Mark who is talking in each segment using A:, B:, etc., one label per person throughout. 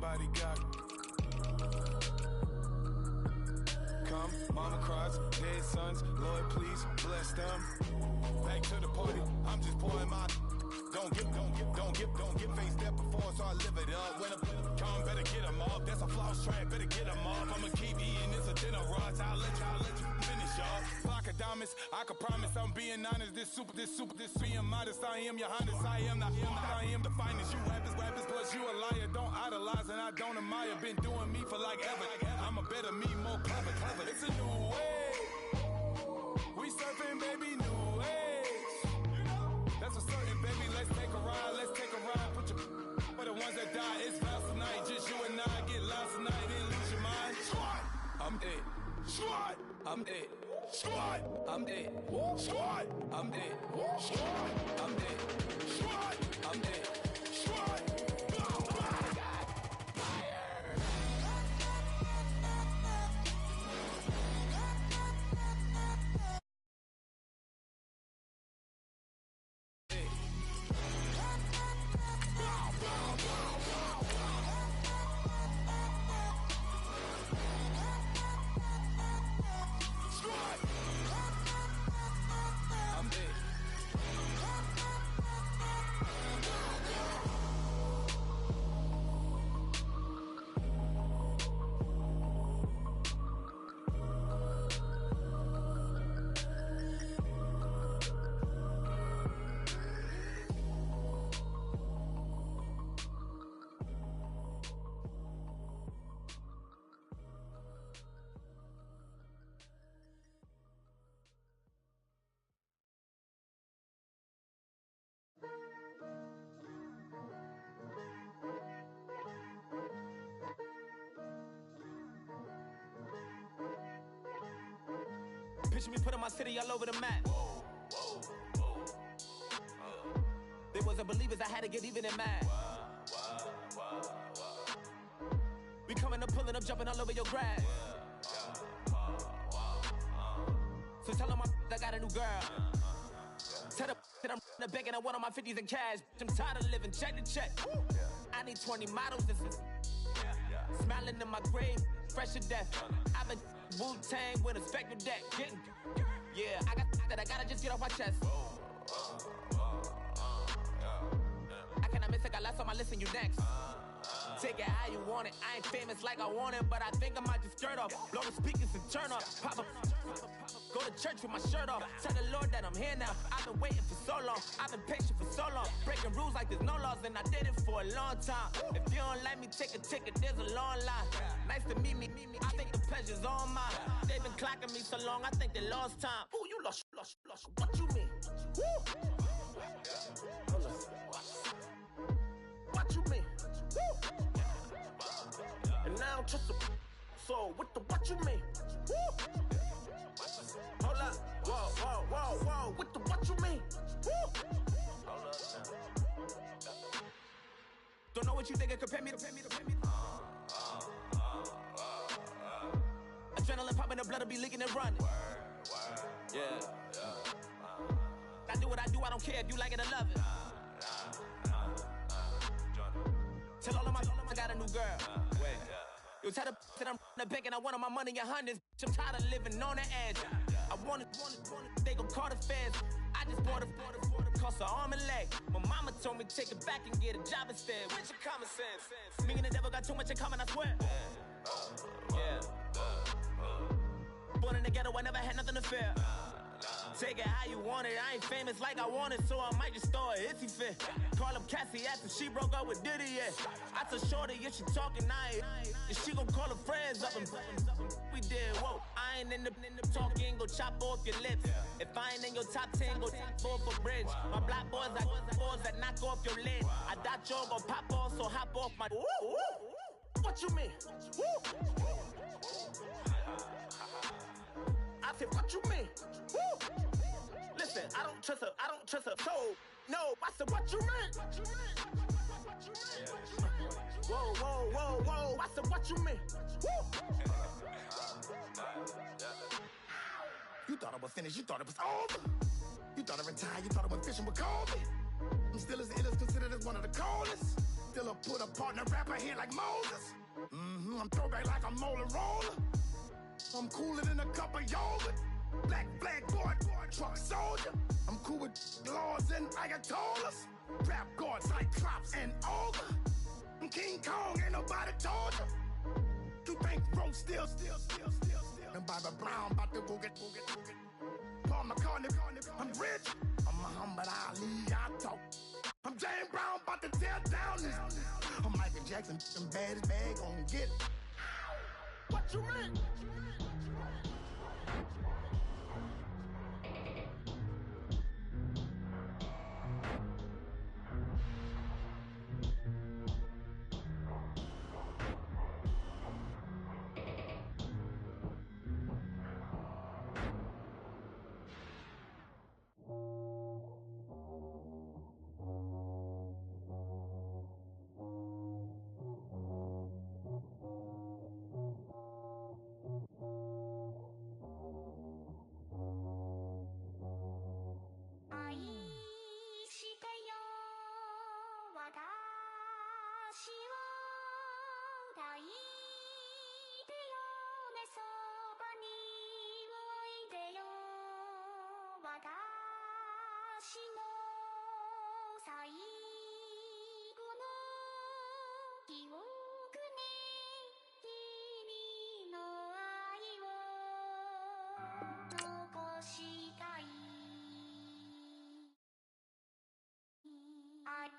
A: nobody got it. Come, mama cries, dead sons, Lord please bless them. Back to the party, I'm just pouring my. Don't get face that before, so I live it up. When I'm come, better get them up. That's a floss track, better get them up. I'ma keep eating this a dinner rush. I'll let you finish up. Flock of diamonds, I can promise I'm being honest. This being modest. I am your highness. I am the finest. You rappers, plus you a liar. Don't idolize and I don't admire. Been doing me for like ever. I'm a better me, more clever. It's a new way. We surfing, baby, new age. That's a certain, baby. Let's take a ride. Put your for the ones that die. It's vows tonight. Just you and I get lost tonight. Then lose your mind. I'm dead. I'm dead. I'm dead. I'm dead. I'm dead. I'm dead.
B: Picture me putting my city all over the map. They wasn't believers, I had to get even and mad. We coming up, pulling up, jumping all over your grass. So tell them I got a new girl. Tell them that I'm in the bank and I want all my 50s in cash. I'm tired of living check to check. I need 20 models, this is smiling in my grave, fresh to death. I've been Wu-Tang with a spectral deck. Yeah, I gotta just get off my chest. I cannot miss it, got last on my list and you next. Take it how you want it, I ain't famous like I want it, but I think I might just skirt off. Blow the speakers and turn up, pop up. Go to church with my shirt off. Tell the Lord that I'm here now. I've been waiting for so long. I've been patient for so long. Breaking rules like there's no laws, and I did it for a long time. If you don't let me take a ticket, there's a long line. Nice to meet me. I think the pleasure's all mine. They've been clocking me so long, I think they lost time. Ooh, you lost. What you mean? Woo! What you mean? Woo! And now I don't trust the so what you mean? Woo! Hold up, whoa, what you mean? Woo! Don't know what you think, compare me to. Adrenaline popping, the blood will be leaking and running. Yeah. I do what I do, I don't care if you like it or love it. Tell all of my I got a new girl. Wait. You tell the that I'm in the bank and I want all my money in hundreds. I'm tired of living on the edge. I want it, they gon' call the feds. I just bought a cost an arm and leg. My mama told me take it back and get a job instead. Where's your common sense? Me and the devil got too much in common, I swear. Yeah. Born in the ghetto, I never had nothing to fear. Take it how you want it, I ain't famous like I want it, so I might just throw it if he fit. Call up Cassie after she broke up with Diddy, yeah. I told Shorty if she talking, and she gon' call her friends up and we did, whoa. I ain't in the talking, go chop off your lips. If I ain't in your top 10, go top 4 for bridge. My black boys like boys that knock off your lid. I thought y'all gon' pop off, so hop off my. What you mean? I said, what you mean? Listen, I don't trust her, so, no, I said, what you mean? Whoa, I said, what you mean? You thought I was finished, you thought it was over. You thought I retired, you thought I went fishing with Kobe. I'm still as ill as considered as one of the coldest. Still up
A: Put a partner rapper here like Moses. I'm throwback like a molar roller. I'm cooler than a cup of yogurt. Black flag boy, truck soldier. I'm cool with laws and ayatollahs. Rap gods, Cyclops and ogre. I'm King Kong, ain't nobody told you. You think Rose still. And Bobby Brown about to go get. Paul McCartney, I'm rich. I'm Muhammad Ali, I talk. I'm James Brown, about to tear down this. I'm Michael Jackson, them baddest bag gon' get it. What you mean?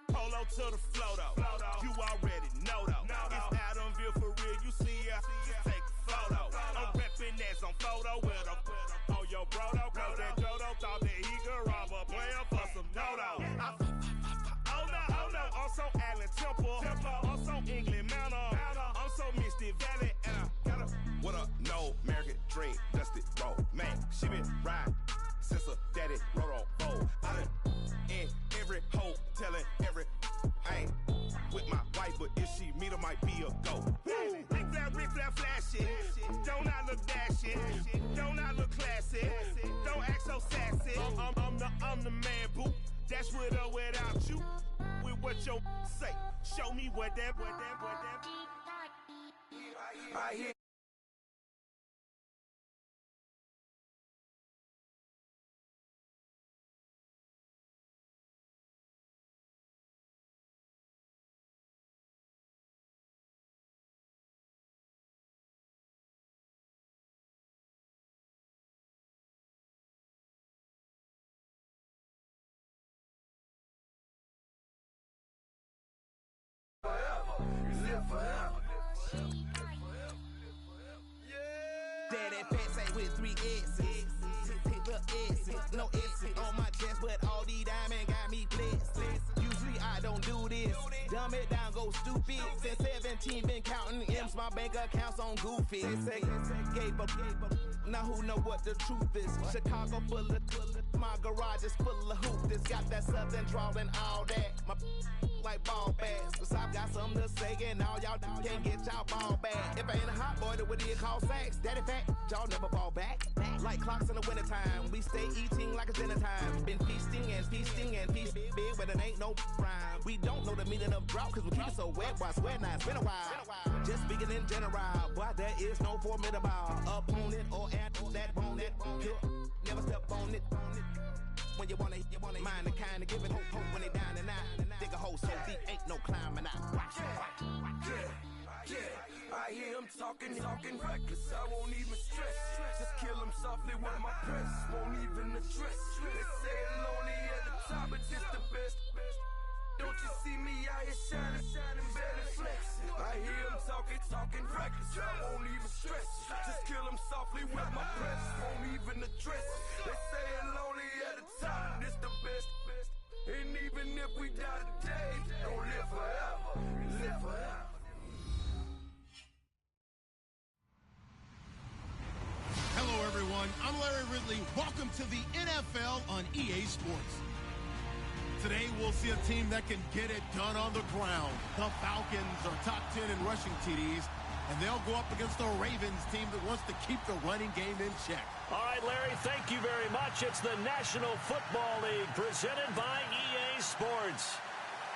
C: Polo to the flow though. You already know though. It's Adamville for real. You see ya, just take a photo. I'm reppin' that's on photo with a on your bro though. Cause that Jodo thought that he could rob a player for some no-no. Oh no, also Allen Temple. Also England Manor. I'm so Misty Valley and I got a
A: What up, no American dream, dusted road. Man, she been riding since her daddy rode on road. I done in every hole, telling every I ain't with my wife, but if she meet her, might be a go.
C: Rick flat flashy. Don't I look dashy? Don't I look classy? Don't act so sassy. I'm the man, boo. That's with or without you. With what your say. Show me what that.
A: I hear.
B: Daddy pet say with 3 S's. Pick the S's. No S's on my chest, but all these diamonds got me blessed. Usually I don't do this. Dumb it down, go stupid. Since 17 been counting M's, my bank accounts on goofy. Say gave up. Now who know what the truth is? Chicago full of my garage is full of hoopers. Got that southern drawl and all that. My like ball bags. Cause I've got something to say and all y'all can't get y'all ball back. If I ain't a hot boy, then what do you call sex? Daddy fat, y'all never fall back. Like clocks in the wintertime, we stay eating like it's dinner time. Been feasting and feasting big, but it ain't no rhyme. We don't know the meaning of drought cause we keep it so wet. Why swear now, it's been a while. Just speaking in general, boy, there is no formidable opponent or at that bone that never step on it. When you wanna mind the kind of give it hope when they down and out. Dig a hole so deep, ain't no climbing out.
A: Yeah, I hear him talking reckless. I won't even stress. Just kill him softly with my press. Won't even address. They say it lonely at the top, but it's the best. Don't you see me out here shining, better flexing? I hear him talking reckless. I won't even stress. Just kill him softly with my press. Won't even address. They say it lonely at the top, it's the best. And even if we die today, don't live forever. Live forever.
D: Hello, everyone. I'm Larry Ridley. Welcome to the NFL on EA Sports. Today, we'll see a team that can get it done on the ground. The Falcons are top 10 in rushing TDs, and they'll go up against the Ravens team that wants to keep the running game in check.
E: All right, Larry, thank you very much. It's the National Football League presented by EA Sports.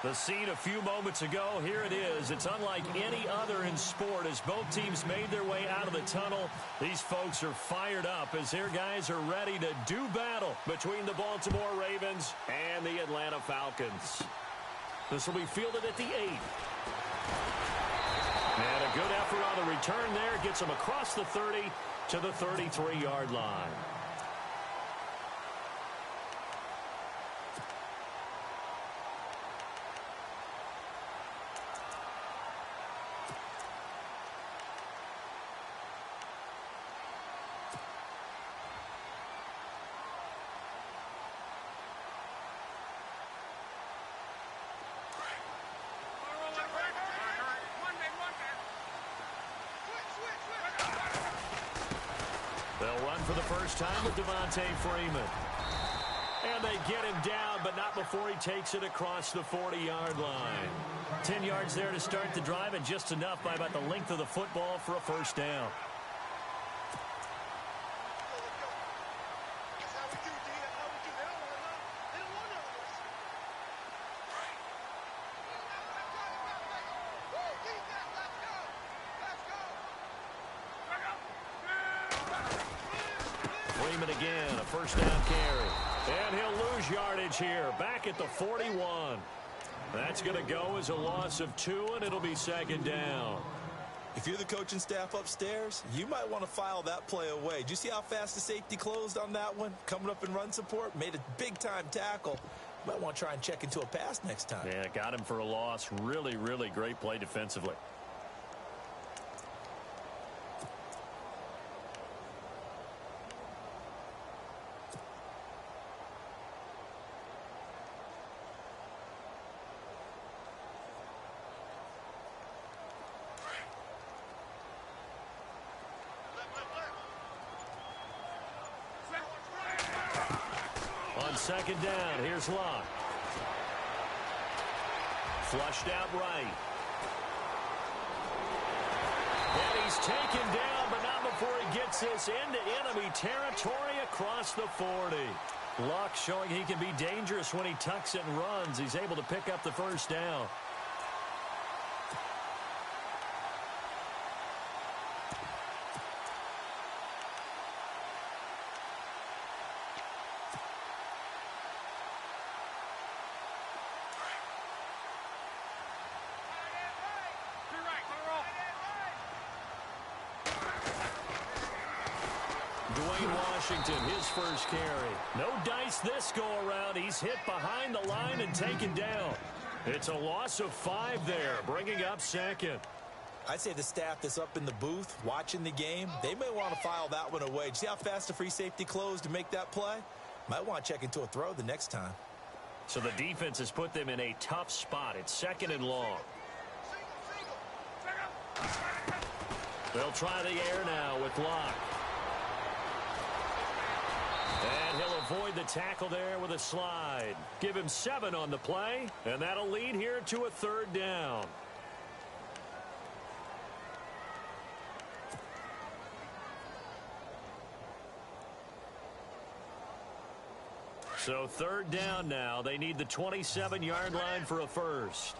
E: The scene a few moments ago, here it is. It's unlike any other in sport as both teams made their way out of the tunnel. These folks are fired up as their guys are ready to do battle between the Baltimore Ravens and the Atlanta Falcons. This will be fielded at the 8. And a good effort on the return there gets them across the 30 to the 33-yard line. They'll run for the first time with Devontae Freeman. And they get him down, but not before he takes it across the 40-yard line. 10 yards there to start the drive, and just enough by about the length of the football for a first down. Freeman again, a first down carry. And he'll lose yardage here, back at the 41. That's going to go as a loss of 2, and it'll be second down.
F: If you're the coaching staff upstairs, you might want to file that play away. Did you see how fast the safety closed on that one? Coming up in run support, made a big-time tackle. Might want to try and check into a pass next time.
E: Yeah, got him for a loss. Really, really great play defensively. Second down, here's Locke. Flushed out right. And he's taken down, but not before he gets this into enemy territory across the 40. Locke showing he can be dangerous when he tucks it and runs. He's able to pick up the first down. Washington, his first carry. No dice this go-around. He's hit behind the line and taken down. It's a loss of 5 there, bringing up second.
F: I'd say the staff that's up in the booth watching the game, they may want to file that one away. See how fast the free safety closed to make that play? Might want to check into a throw the next time.
E: So the defense has put them in a tough spot. It's second and long. They'll try the air now with Locke. And he'll avoid the tackle there with a slide. Give him 7 on the play, and that'll lead here to a third down. So third down now. They need the 27-yard line for a first.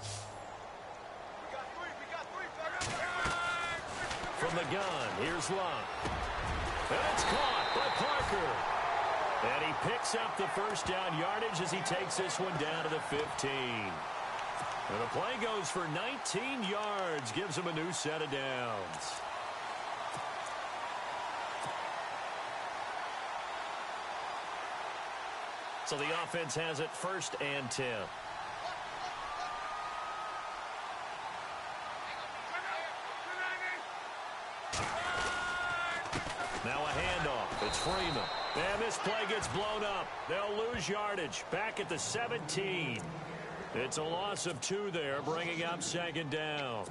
E: From the gun, here's Locke. And it's caught by Parker. And he picks up the first down yardage as he takes this one down to the 15. And the play goes for 19 yards, gives him a new set of downs. So the offense has it first and 10. Now a handoff. It's Freeman. And this play gets blown up. They'll lose yardage. Back at the 17. It's a loss of 2 there, bringing up second down.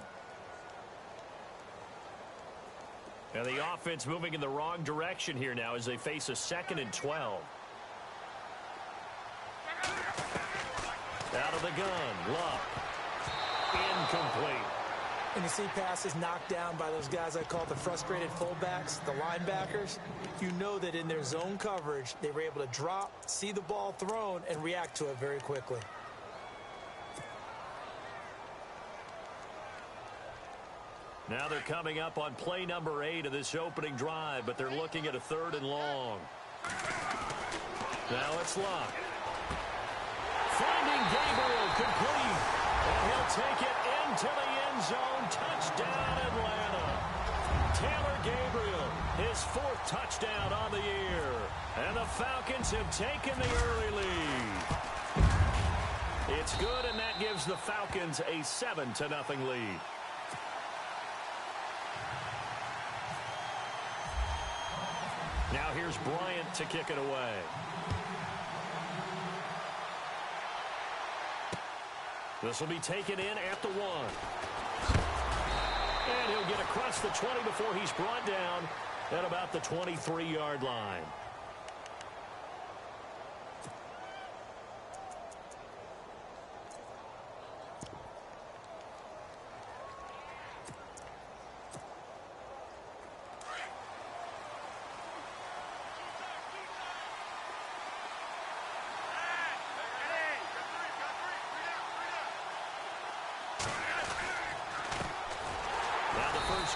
E: And the offense moving in the wrong direction here now as they face a 2nd and 12. Out of the gun, Luck. Incomplete.
F: And you see passes knocked down by those guys I call the frustrated fullbacks, the linebackers. You know that in their zone coverage, they were able to drop, see the ball thrown, and react to it very quickly.
E: Now they're coming up on play number 8 of this opening drive, but they're looking at a 3rd and long. Now it's Luck. Finding Gabriel, complete. And he'll take it into the end zone. Touchdown, Atlanta. Taylor Gabriel, his 4th touchdown on the year. And the Falcons have taken the early lead. It's good, and that gives the Falcons a 7-0 lead. Now here's Bryant to kick it away. This will be taken in at the 1. And he'll get across the 20 before he's brought down at about the 23-yard line.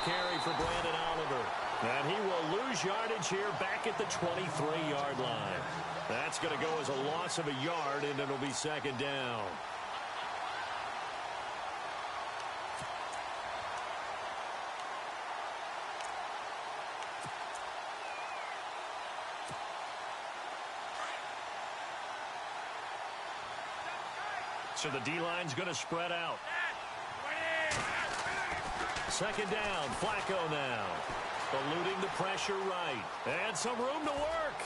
E: Carry for Brandon Oliver. And he will lose yardage here back at the 23-yard line. That's going to go as a loss of a yard, and it'll be 2nd down. So the D-line's going to spread out. 2nd down, Flacco now. Eluding the pressure right. And some room to work.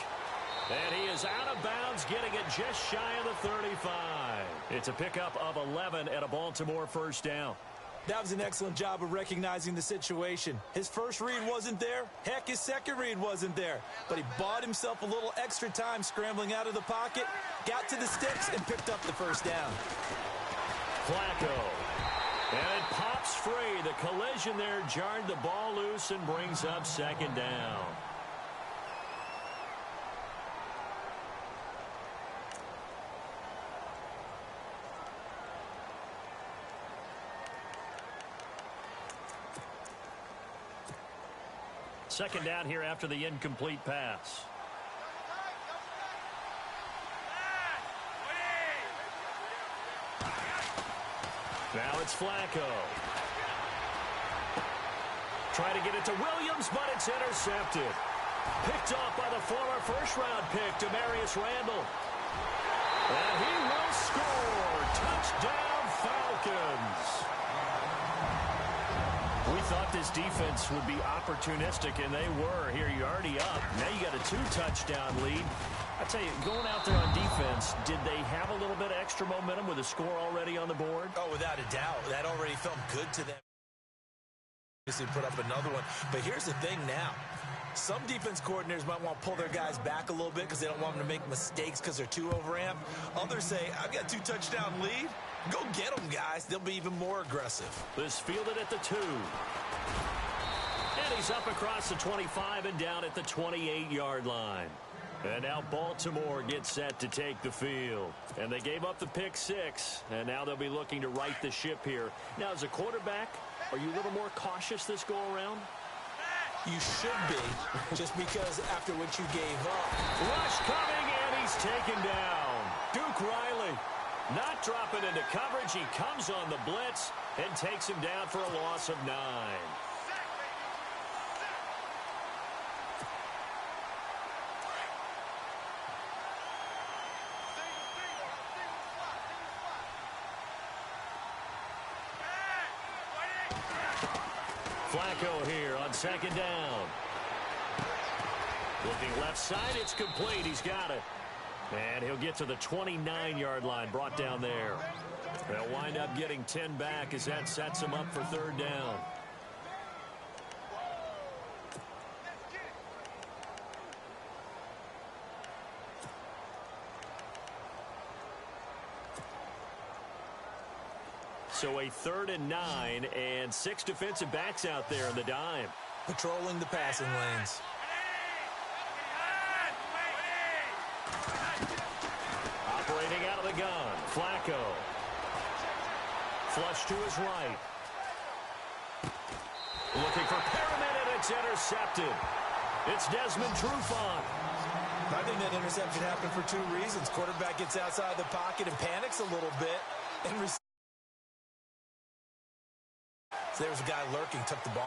E: And he is out of bounds, getting it just shy of the 35. It's a pickup of 11 at a Baltimore 1st down.
F: That was an excellent job of recognizing the situation. His first read wasn't there. Heck, his second read wasn't there. But he bought himself a little extra time scrambling out of the pocket, got to the sticks, and picked up the 1st down.
E: Flacco. And it pops free. The collision there jarred the ball loose and brings up 2nd down. Second down here after the incomplete pass. Now it's Flacco. Try to get it to Williams, but it's intercepted. Picked off by the former 1st-round pick, Demarius Randall. And he will score. Touchdown, Falcons. We thought this defense would be opportunistic, and they were. Here, you're already up. Now you got a 2-touchdown lead. I tell you, going out there on defense, did they have a little bit of extra momentum with a score already on the board?
F: Oh, without a doubt. That already felt good to them. Obviously put up another one. But here's the thing now. Some defense coordinators might want to pull their guys back a little bit because they don't want them to make mistakes because they're too overamped. Others say, I've got a 2-touchdown lead. Go get them, guys. They'll be even more aggressive.
E: This fielded at the 2. And he's up across the 25 and down at the 28-yard line. And now Baltimore gets set to take the field. And they gave up the pick 6, and now they'll be looking to right the ship here. Now, as a quarterback, are you a little more cautious this go-around?
F: You should be, just because after what you gave up.
E: Rush coming, and he's taken down. Duke Riley not dropping into coverage. He comes on the blitz and takes him down for a loss of 9. Flacco here on 2nd down. Looking left side, it's complete. He's got it. And he'll get to the 29-yard line, brought down there. They'll wind up getting 10 back as that sets him up for 3rd down. So a 3rd and 9, and 6 defensive backs out there in the dime.
F: Patrolling the passing lanes.
E: Operating out of the gun, Flacco. Flush to his right. Looking for Perriman, and it's intercepted. It's Desmond Trufant.
F: I think that interception happened for 2 reasons. Quarterback gets outside the pocket and panics a little bit. And so there's a guy lurking, took the ball.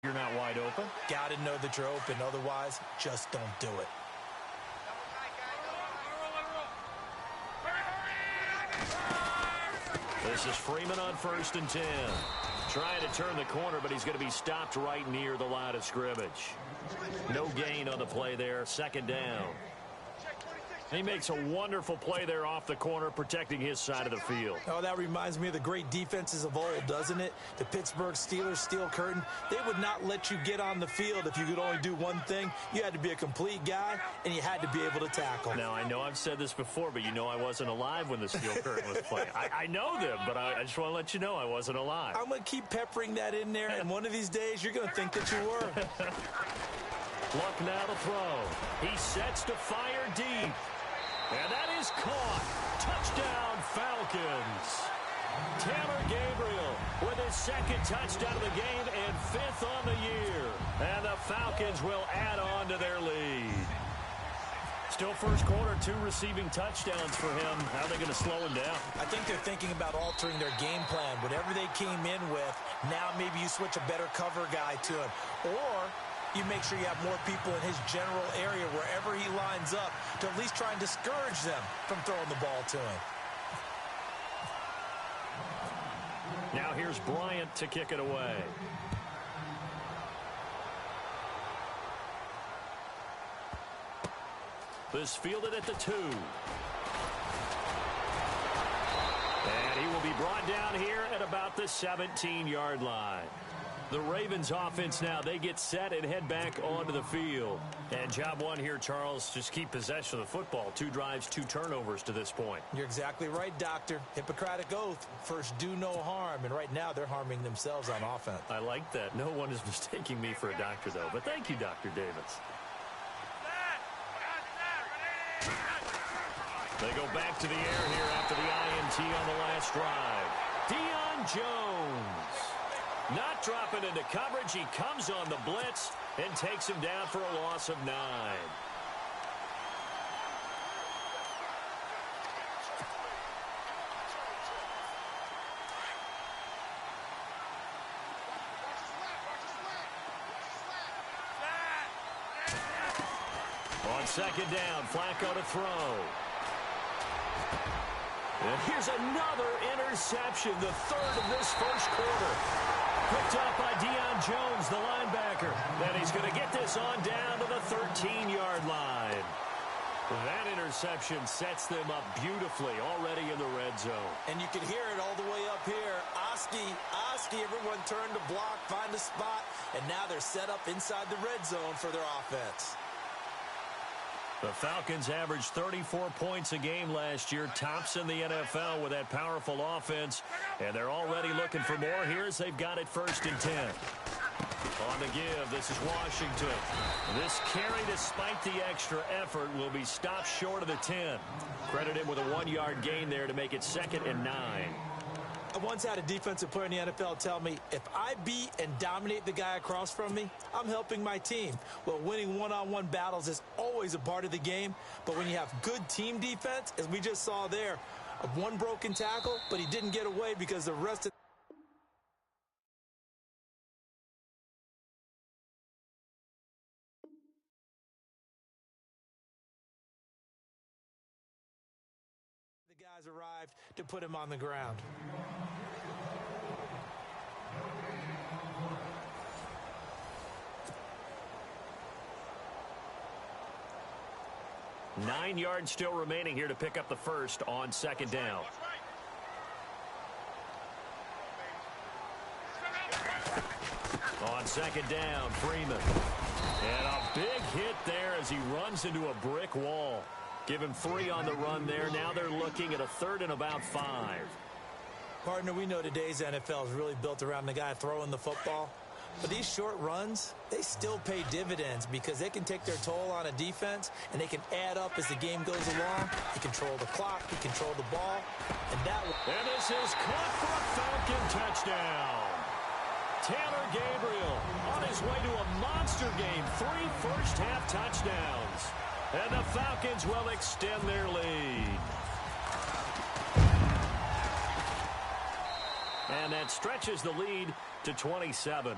E: You're not wide open.
F: Got to know that you're open. Otherwise, just don't do it.
E: This is Freeman on 1st and 10. Trying to turn the corner, but he's going to be stopped right near the line of scrimmage. No gain on the play there. 2nd down. He makes a wonderful play there off the corner, protecting his side of the field.
F: Oh, that reminds me of the great defenses of old, doesn't it? The Pittsburgh Steelers, Steel Curtain. They would not let you get on the field if you could only do one thing. You had to be a complete guy, and you had to be able to tackle.
E: Now, I know I've said this before, but you know I wasn't alive when the Steel Curtain was playing. I know them, but I just want to let you know I wasn't alive.
F: I'm going to keep peppering that in there, and one of these days you're going to think that you were.
E: Luck now to throw. He sets to fire deep. And that is caught. Touchdown, Falcons. Taylor Gabriel with his 2nd touchdown of the game and 5th on the year. And the Falcons will add on to their lead. Still first quarter, 2 receiving touchdowns for him. How are they going to slow him down?
F: I think they're thinking about altering their game plan. Whatever they came in with, now maybe you switch a better cover guy to him. Or you make sure you have more people in his general area wherever he lines up to at least try and discourage them from throwing the ball to him.
E: Now here's Bryant to kick it away. This fielded at the 2. And he will be brought down here at about the 17-yard line. The Ravens offense now, they get set and head back onto the field. And job one here, Charles, just keep possession of the football. 2 drives, 2 turnovers to this point.
F: You're exactly right, Doctor. Hippocratic oath, first do no harm. And right now they're harming themselves on offense.
E: I like that. No one is mistaking me for a doctor, though. But thank you, Dr. Davis. They go back to the air here after the INT on the last drive. Deion Jones. Not dropping into coverage. He comes on the blitz and takes him down for a loss of 9. On 2nd down, Flacco to throw. And here's another interception, the 3rd of this first quarter. Picked up by Deion Jones, the linebacker. Then he's going to get this on down to the 13-yard line. That interception sets them up beautifully already in the red zone.
F: And you can hear it all the way up here. Oski, everyone turned to block, find a spot, and now they're set up inside the red zone for their offense.
E: The Falcons averaged 34 points a game last year, tops in the NFL with that powerful offense, and they're already looking for more here as they've got it 1st and 10. On the give, this is Washington. This carry, despite the extra effort, will be stopped short of the 10. Credit him with a 1-yard gain there to make it 2nd and 9.
F: I once had a defensive player in the NFL tell me, if I beat and dominate the guy across from me, I'm helping my team. Well, winning one-on-one battles is always a part of the game, but when you have good team defense, as we just saw there, one broken tackle, but he didn't get away because the rest of the guys arrived to put him on the ground.
E: Nine yards still remaining here to pick up the first on 2nd down. On 2nd down, Freeman. And a big hit there as he runs into a brick wall. Give him 3 on the run there. Now they're looking at a 3rd and about 5.
F: Partner, we know today's NFL is really built around the guy throwing the football. But these short runs, they still pay dividends because they can take their toll on a defense and they can add up as the game goes along. He control the clock, he control the ball, and that.
E: And this is caught for a Falcon touchdown. Taylor Gabriel on his way to a monster game. 3 first-half touchdowns. And the Falcons will extend their lead. And that stretches the lead to 27.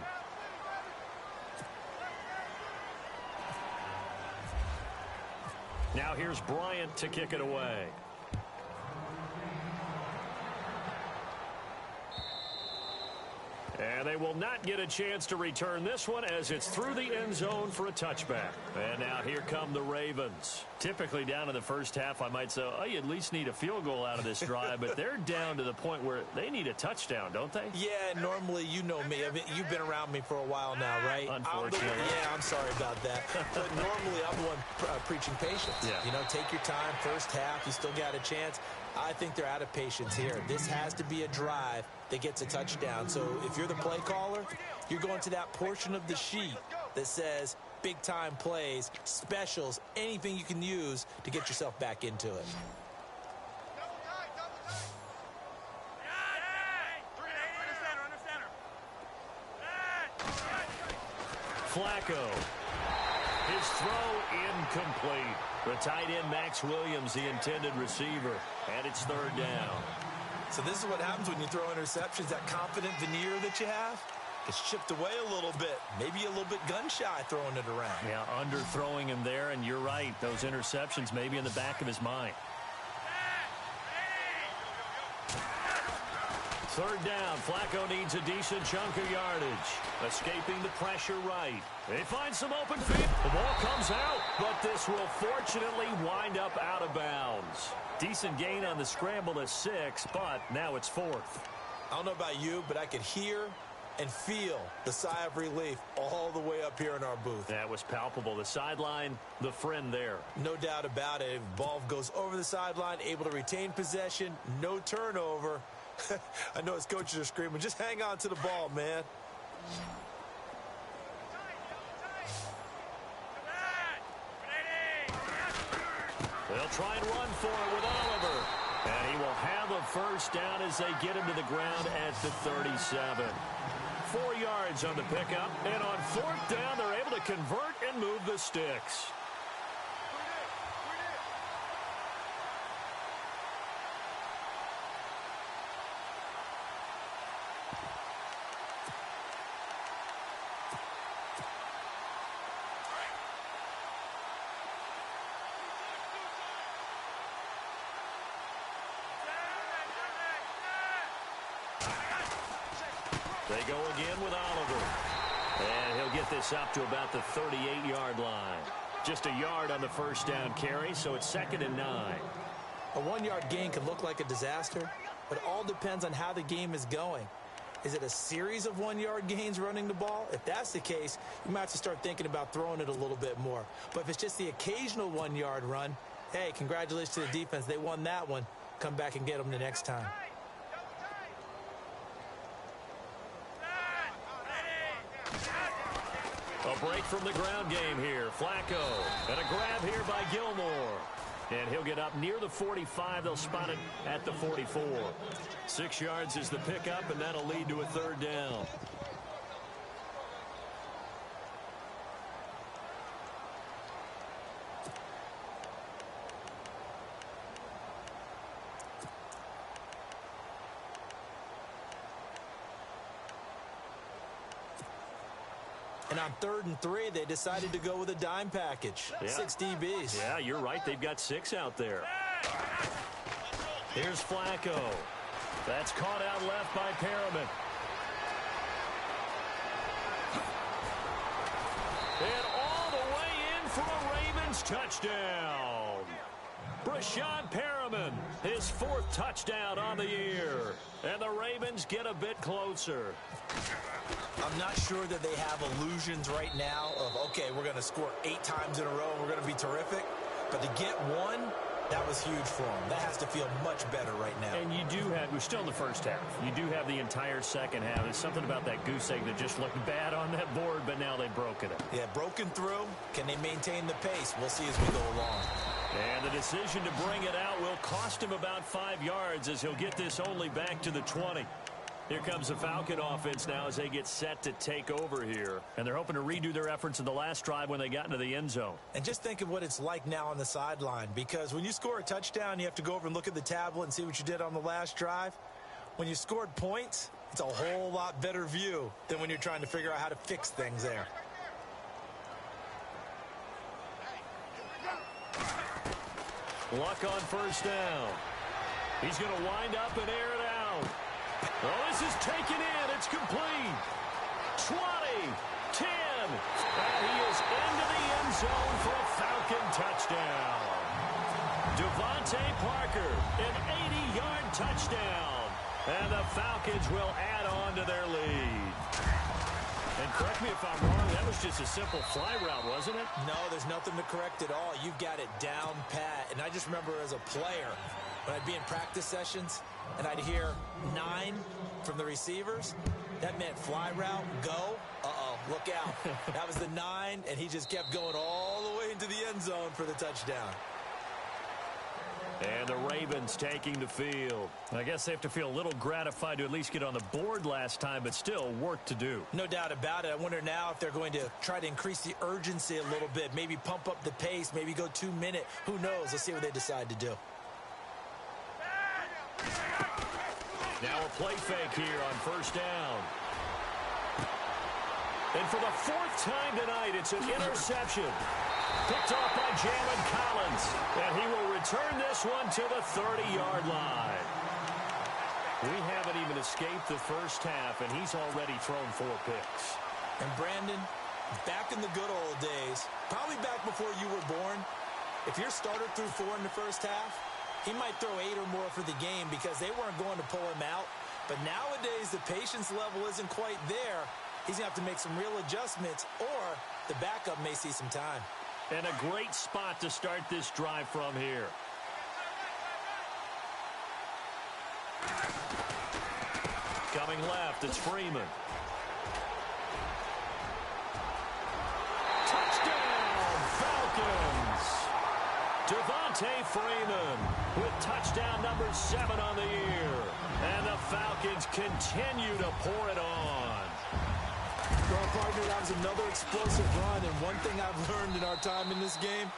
E: Now here's Bryant to kick it away. And they will not get a chance to return this one as it's through the end zone for a touchback. And now here come the Ravens. Typically down in the first half, I might say, oh, you at least need a field goal out of this drive. But they're down to the point where they need a touchdown, don't they?
F: Yeah, normally, you know me. I mean, you've been around me for a while now, right?
E: Unfortunately.
F: I'm sorry about that. But normally, I'm the one preaching patience.
E: Yeah.
F: You know, take your time. First half, you still got a chance. I think they're out of patience here. This has to be a drive that gets a touchdown. So if you're the play caller, you're going to that portion of the sheet that says big-time plays, specials, anything you can use to get yourself back into it.
E: Flacco. His throw incomplete. The tight end, Max Williams, the intended receiver. And it's third down.
F: So this is what happens when you throw interceptions. That confident veneer that you have gets chipped away a little bit. Maybe a little bit gun-shy throwing it around.
E: Yeah, underthrowing him there, and you're right. Those interceptions may be in the back of his mind. Third down. Flacco needs a decent chunk of yardage. Escaping the pressure right. They find some open field. The ball comes out, but this will fortunately wind up out of bounds. Decent gain on the scramble to 6, but now it's 4th.
F: I don't know about you, but I could hear and feel the sigh of relief all the way up here in our booth.
E: That was palpable. The sideline, the friend there.
F: No doubt about it. Ball goes over the sideline, able to retain possession, no turnover. I know his coaches are screaming, just hang on to the ball, man.
E: They'll try and run for it with Oliver. And he will have a first down as they get him to the ground at the 37. 4 yards on the pickup. And on 4th down, they're able to convert and move the sticks. They go again with Oliver. And he'll get this up to about the 38-yard line. Just a yard on the first down carry, so it's 2nd and 9.
F: A 1-yard gain can look like a disaster, but it all depends on how the game is going. Is it a series of 1-yard gains running the ball? If that's the case, you might have to start thinking about throwing it a little bit more. But if it's just the occasional 1-yard run, hey, congratulations to the defense. They won that one. Come back and get them the next time.
E: A break from the ground game here. Flacco. And a grab here by Gilmore. And he'll get up near the 45. They'll spot it at the 44. 6 yards is the pickup, and that'll lead to a 3rd down.
F: And on 3rd and 3, they decided to go with a dime package.
E: Yeah.
F: 6 DBs.
E: Yeah, you're right. They've got 6 out there. Here's Flacco. That's caught out left by Perriman. And all the way in for a Ravens touchdown. Brashad Perriman, his 4th touchdown on the year. And the Ravens get a bit closer.
F: I'm not sure that they have illusions right now of, okay, we're going to score 8 times in a row and we're going to be terrific. But to get one, that was huge for them. That has to feel much better right now.
E: And you do have, we're still in the first half. You do have the entire second half. There's something about that goose egg that just looked bad on that board, but now they've broken it.
F: Yeah, broken through. Can they maintain the pace? We'll see as we go along.
E: And the decision to bring it out will cost him about 5 yards as he'll get this only back to the 20. Here comes the Falcon offense now as they get set to take over here. And they're hoping to redo their efforts in the last drive when they got into the end zone.
F: And just think of what it's like now on the sideline, because when you score a touchdown, you have to go over and look at the tablet and see what you did on the last drive. When you scored points, it's a whole lot better view than when you're trying to figure out how to fix things there.
E: Luck on first down. He's going to wind up and air it out. Oh, this is taken in. It's complete. 20, 10. And he is into the end zone for a Falcon touchdown. Devontae Parker, an 80-yard touchdown. And the Falcons will add on to their lead. And correct me if I'm wrong, that was just a simple fly route, wasn't it?
F: No, there's nothing to correct at all. You've got it down pat. And I just remember as a player, when I'd be in practice sessions and I'd hear 9 from the receivers, that meant fly route, go. Uh-oh, look out. That was the 9, and he just kept going all the way into the end zone for the touchdown.
E: And the Ravens taking the field. I guess they have to feel a little gratified to at least get on the board last time, but still work to do.
F: No doubt about it. I wonder now if they're going to try to increase the urgency a little bit, maybe pump up the pace, maybe go 2-minute. Who knows? Let's see what they decide to do.
E: Now a play fake here on first down. And for the 4th time tonight, it's an interception. Picked off by Jalen Collins. And he will return this one to the 30-yard line. We haven't even escaped the first half, and he's already thrown 4 picks.
F: And Brandon, back in the good old days, probably back before you were born, if your starter threw 4 in the first half, he might throw 8 or more for the game because they weren't going to pull him out. But nowadays, the patience level isn't quite there. He's going to have to make some real adjustments, or the backup may see some time.
E: And a great spot to start this drive from here. Coming left, it's Freeman. Touchdown, Falcons! Devontae Freeman with touchdown number 7 on the year. And the Falcons continue to pour it on.
F: Well, partner, that was another explosive run, and one thing I've learned in our time in this game,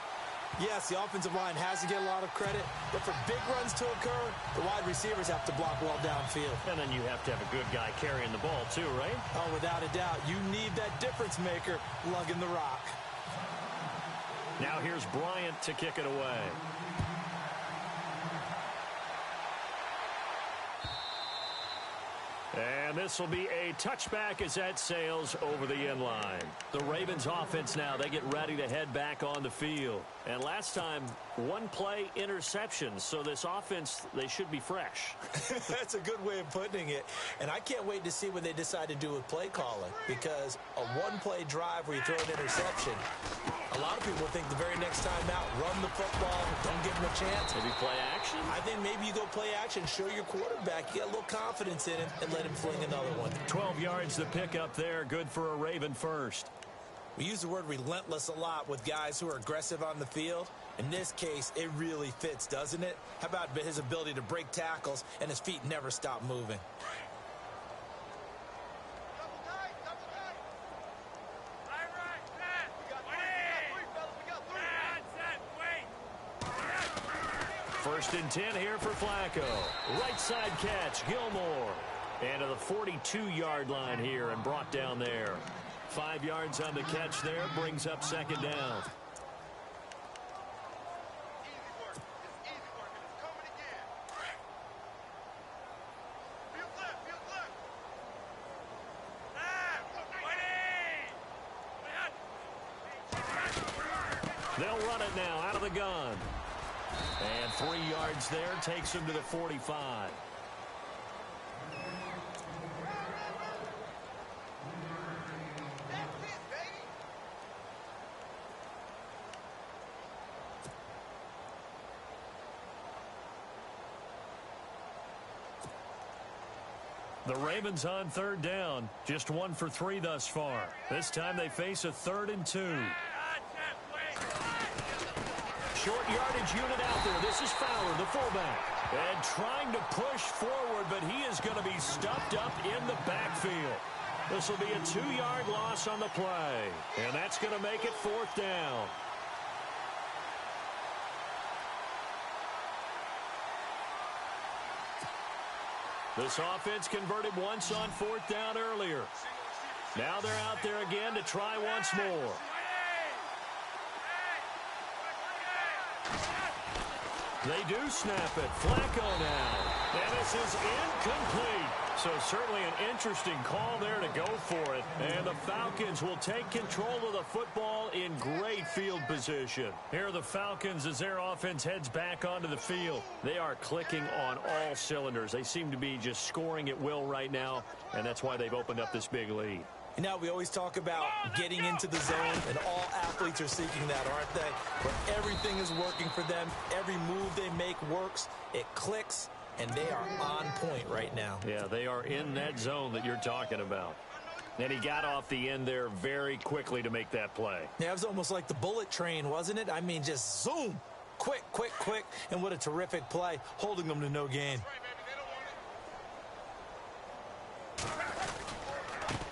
F: yes, the offensive line has to get a lot of credit, but for big runs to occur, the wide receivers have to block well downfield.
E: And then you have to have a good guy carrying the ball too, right?
F: Oh, without a doubt. You need that difference maker lugging the rock.
E: Now here's Bryant to kick it away. And this will be a touchback as that sails over the end line. The Ravens offense now, they get ready to head back on the field. And last time, 1 play interception. So this offense, they should be fresh.
F: That's a good way of putting it. And I can't wait to see what they decide to do with play calling. Because a 1-play drive where you throw an interception, a lot of people think the very next time out, run the football, don't give them a chance.
E: Maybe play action?
F: I think maybe you go play action, show your quarterback, you got a little confidence in him, and let him fling another one.
E: 12 yards to pick up there, good for a Raven first.
F: We use the word relentless a lot with guys who are aggressive on the field. In this case, it really fits, doesn't it? How about his ability to break tackles and his feet never stop moving?
E: First and 10 here for Flacco. Right side catch, Gilmore. And to the 42-yard line here and brought down there. 5 yards on the catch there, brings up second down. They'll run it now out of the gun. And 3 yards there takes him to the 45. The Ravens on third down, just 1 for 3 thus far. This time they face a 3rd and 2. Short yardage unit out there. This is Fowler, the fullback. And trying to push forward, but he is going to be stuffed up in the backfield. This will be a 2-yard loss on the play. And that's going to make it 4th down. This offense converted once on 4th down earlier. Now they're out there again to try once more. They do snap it. Flacco now. And this is incomplete. So certainly an interesting call there to go for it. And the Falcons will take control of the football in great field position. Here are the Falcons as their offense heads back onto the field. They are clicking on all cylinders. They seem to be just scoring at will right now, and that's why they've opened up this big lead.
F: You know, we always talk about getting into the zone, and all athletes are seeking that, aren't they? Where everything is working for them. Every move they make works. It clicks, and they are on point right now.
E: Yeah, they are in that zone that you're talking about. And he got off the end there very quickly to make that play.
F: Yeah, it was almost like the bullet train, wasn't it? I mean, just zoom. Quick, quick, quick. And what a terrific play, holding them to no gain.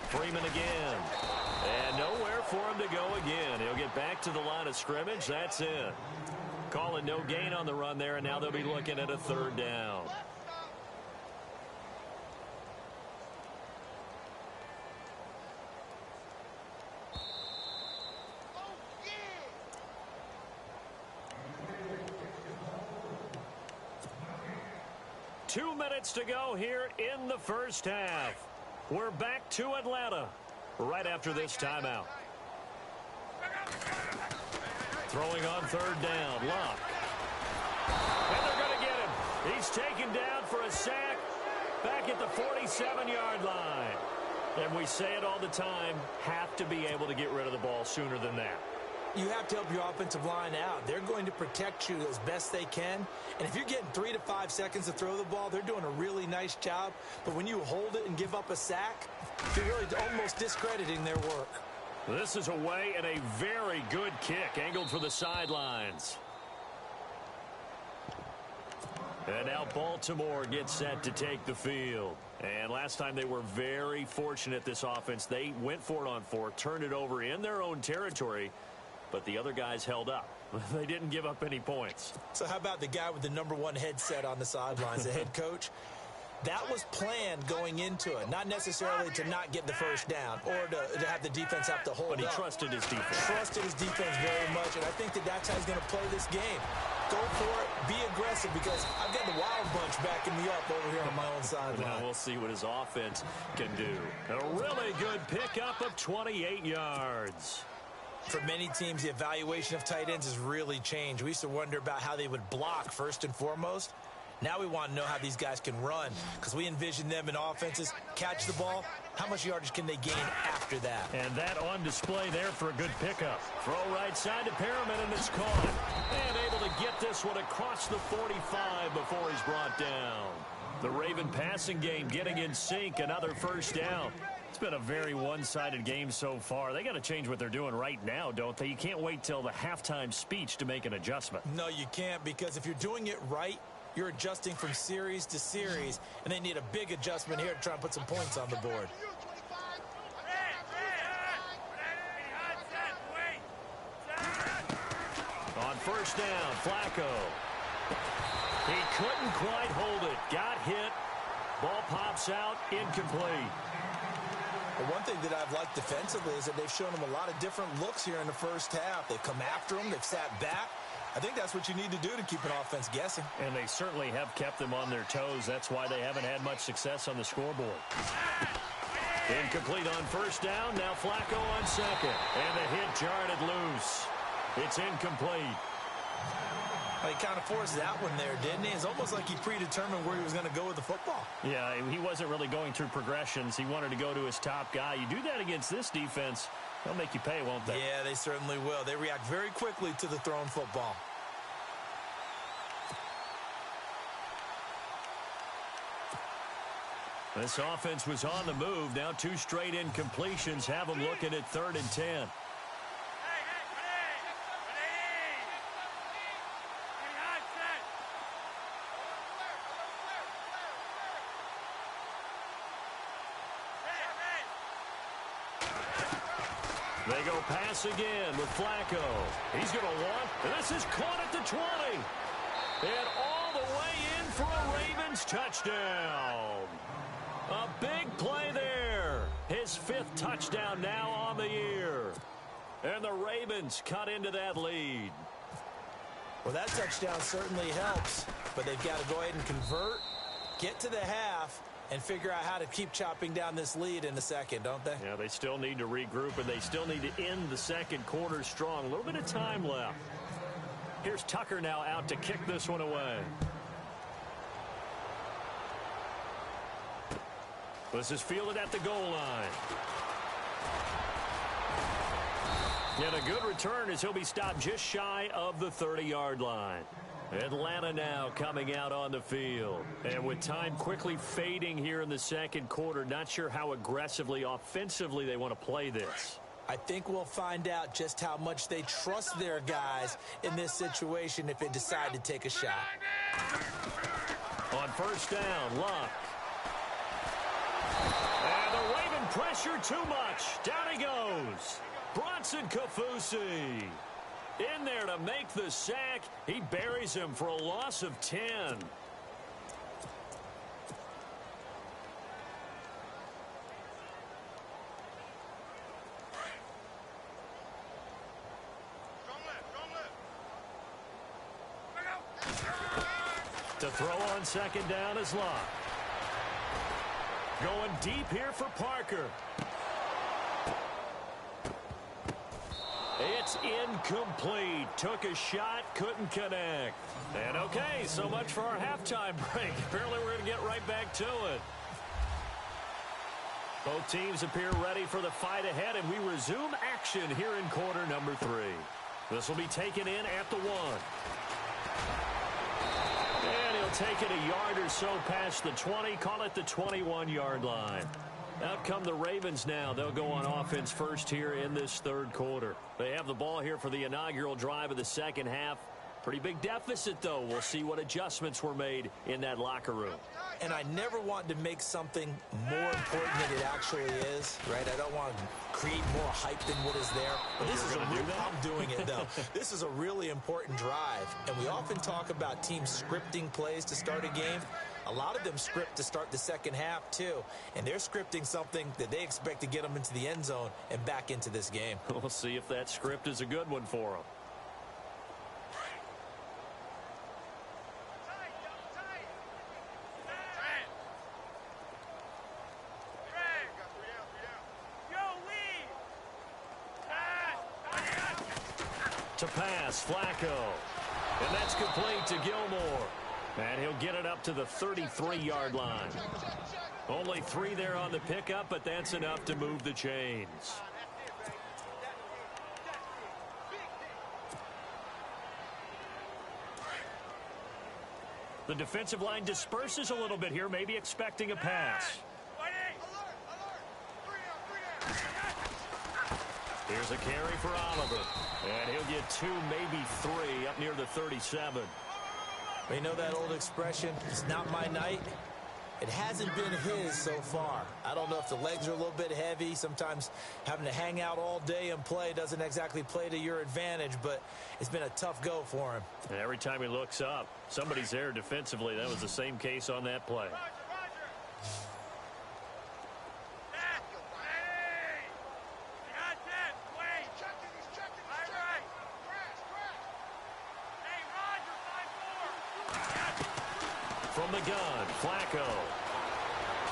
E: Freeman again. And nowhere for him to go again. He'll get back to the line of scrimmage. That's it. Calling no gain on the run there, and now they'll be looking at a 3rd down. Two minutes to go here in the first half. We're back to Atlanta right after this timeout. Throwing on 3rd down, Luck. And they're going to get him. He's taken down for a sack back at the 47-yard line. And we say it all the time, have to be able to get rid of the ball sooner than that.
F: You have to help your offensive line out. They're going to protect you as best they can. And if you're getting 3 to 5 seconds to throw the ball, they're doing a really nice job. But when you hold it and give up a sack, you're really almost discrediting their work.
E: This is away and a very good kick angled for the sidelines. And now Baltimore gets set to take the field. And last time they were very fortunate, this offense. They went for it on 4th, turned it over in their own territory, but the other guys held up. They didn't give up any points.
F: So how about the guy with the #1 headset on the sidelines, the head coach? That was planned going into it, not necessarily to not get the first down or to have the defense have to hold up.
E: But he trusted his defense.
F: Trusted his defense very much, and I think that's how he's going to play this game. Go for it, be aggressive, because I've got the wild bunch backing me up over here on my own sideline.
E: Now we'll see what his offense can do. A really good pickup of 28 yards.
F: For many teams, the evaluation of tight ends has really changed. We used to wonder about how they would block first and foremost. Now we want to know how these guys can run, because we envision them in offenses, catch the ball, how much yardage can they gain after that?
E: And that on display there for a good pickup. Throw right side to Perriman, and it's caught. And able to get this one across the 45 before he's brought down. The Raven passing game getting in sync, another first down. It's been a very one-sided game so far. They got to change what they're doing right now, don't they? You can't wait till the halftime speech to make an adjustment.
F: No, you can't, because if you're doing it right, you're adjusting from series to series, and they need a big adjustment here to try and put some points on the board.
E: On first down, Flacco. He couldn't quite hold it. Got hit. Ball pops out, incomplete.
F: Well, one thing that I've liked defensively is that they've shown them a lot of different looks here in the first half. They've come after them. They've sat back. I think that's what you need to do to keep an offense guessing.
E: And they certainly have kept them on their toes. That's why they haven't had much success on the scoreboard. Incomplete on first down. Now Flacco on second. And the hit jarred it loose. It's incomplete.
F: Well, he kind of forced that one there, didn't he? It's almost like he predetermined where he was going to go with the football.
E: Yeah, he wasn't really going through progressions. He wanted to go to his top guy. You do that against this defense, they'll make you pay, won't they?
F: Yeah, they certainly will. They react very quickly to the thrown football.
E: This offense was on the move. Now 2 straight incompletions have them looking at 3rd and 10. They go pass again with Flacco. He's going to want, and this is caught at the 20. And all the way in for a Ravens touchdown. A big play there. His 5th touchdown now on the year. And the Ravens cut into that lead.
F: Well, that touchdown certainly helps, but they've got to go ahead and convert, get to the half, and figure out how to keep chopping down this lead in the second, don't they?
E: Yeah, they still need to regroup, and they still need to end the second quarter strong. A little bit of time left. Here's Tucker now out to kick this one away. This is fielded at the goal line. And a good return as he'll be stopped just shy of the 30-yard line. Atlanta now coming out on the field. And with time quickly fading here in the second quarter, not sure how aggressively, offensively they want to play this.
F: I think we'll find out just how much they trust their guys in this situation if they decide to take a shot.
E: On first down, Luck. And the Raven pressure too much. Down he goes. Bronson Kafusi in there to make the sack. He buries him for a loss of 10. To throw on second down is Luck. Going deep here for Parker. It's incomplete. Took a shot, couldn't connect. And okay, so much for our halftime break. Apparently we're going to get right back to it. Both teams appear ready for the fight ahead, and we resume action here in quarter number 3. This will be taken in at the 1. And he'll take it a yard or so past the 20, call it the 21-yard line. Out come the Ravens now. They'll go on offense first here in this third quarter. They have the ball here for the inaugural drive of the second half. Pretty big deficit, though. We'll see what adjustments were made in that locker room.
F: And I never want to make something more important than it actually is, right? I don't want to create more hype than what is there. But this is I'm doing it, though. This is a really important drive. And we often talk about teams scripting plays to start a game. A lot of them script to start the second half, too. And they're scripting something that they expect to get them into the end zone and back into this game.
E: We'll see if that script is a good one for them. To pass, Flacco. And that's complete to Gilmore. And he'll get it up to the 33-yard line. Only 3 there on the pickup, but that's enough to move the chains. The defensive line disperses a little bit here, maybe expecting a pass. Here's a carry for Oliver. And he'll get 2, maybe 3 up near the 37.
F: You know that old expression, it's not my night? It hasn't been his so far. I don't know if the legs are a little bit heavy. Sometimes having to hang out all day and play doesn't exactly play to your advantage, but it's been a tough go for him.
E: And every time he looks up, somebody's there defensively. That was the same case on that play. From the gun, Flacco.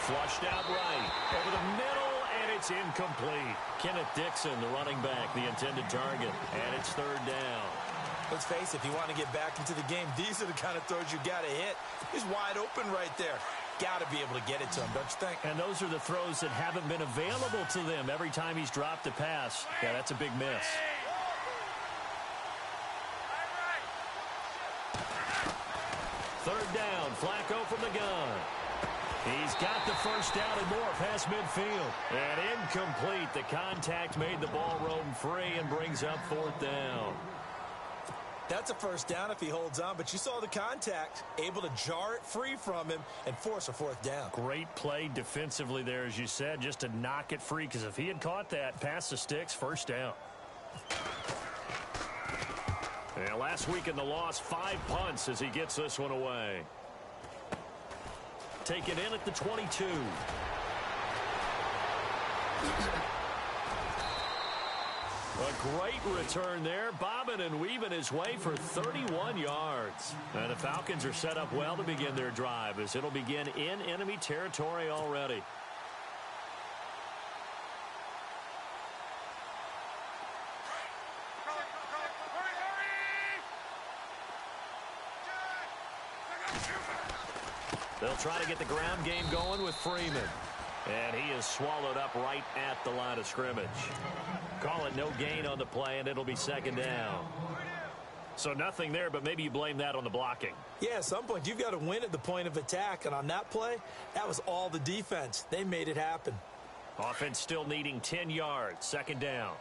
E: Flushed out right. Over the middle, and it's incomplete. Kenneth Dixon, the running back, the intended target. And it's third down.
F: Let's face it, if you want to get back into the game, these are the kind of throws you got to hit. He's wide open right there. Got to be able to get it to him, don't you think?
E: And those are the throws that haven't been available to them every time he's dropped a pass. Yeah, that's a big miss. Third down, Flacco from the gun. He's got the first down and more past midfield. And incomplete. The contact made the ball roam free and brings up fourth down.
F: That's a first down if he holds on, but you saw the contact, able to jar it free from him and force a fourth down.
E: Great play defensively there, as you said, just to knock it free, because if he had caught that, past the sticks, first down. And last week in the loss, 5 punts as he gets this one away. Take it in at the 22. A great return there, bobbing and weaving his way for 31 yards. And the Falcons are set up well to begin their drive, as it'll begin in enemy territory already. They'll try to get the ground game going with Freeman. And he is swallowed up right at the line of scrimmage. Call it no gain on the play, and it'll be second down. So nothing there, but maybe you blame that on the blocking.
F: Yeah, at some point you've got to win at the point of attack. And on that play, that was all the defense. They made it happen.
E: Offense still needing 10 yards. Second down.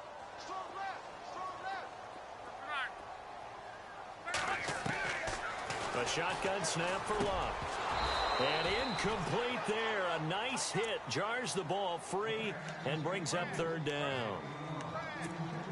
E: A shotgun snap for Love. And incomplete there. A nice hit. Jars the ball free and brings up third down.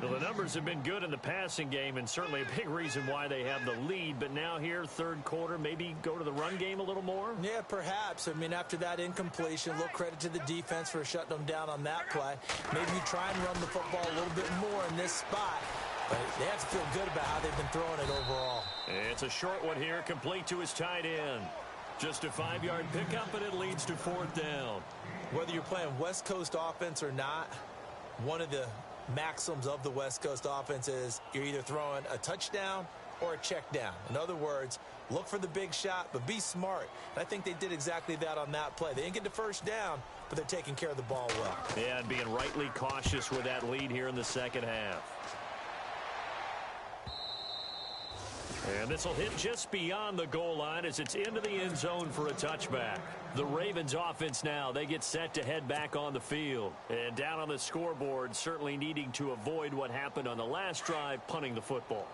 E: Well, the numbers have been good in the passing game, and certainly a big reason why they have the lead. But now here, third quarter, maybe go to the run game a little more?
F: Yeah, perhaps. I mean, after that incompletion, a little credit to the defense for shutting them down on that play. Maybe you try and run the football a little bit more in this spot. But they have to feel good about how they've been throwing it overall.
E: It's a short one here, complete to his tight end. Just a 5-yard pickup, and it leads to fourth down.
F: Whether you're playing West Coast offense or not, one of the maxims of the West Coast offense is you're either throwing a touchdown or a check down. In other words, look for the big shot, but be smart. And I think they did exactly that on that play. They didn't get the first down, but they're taking care of the ball well.
E: Yeah, and being rightly cautious with that lead here in the second half. And this will hit just beyond the goal line as it's into the end zone for a touchback. The Ravens offense now, they get set to head back on the field. And down on the scoreboard, certainly needing to avoid what happened on the last drive, punting the football.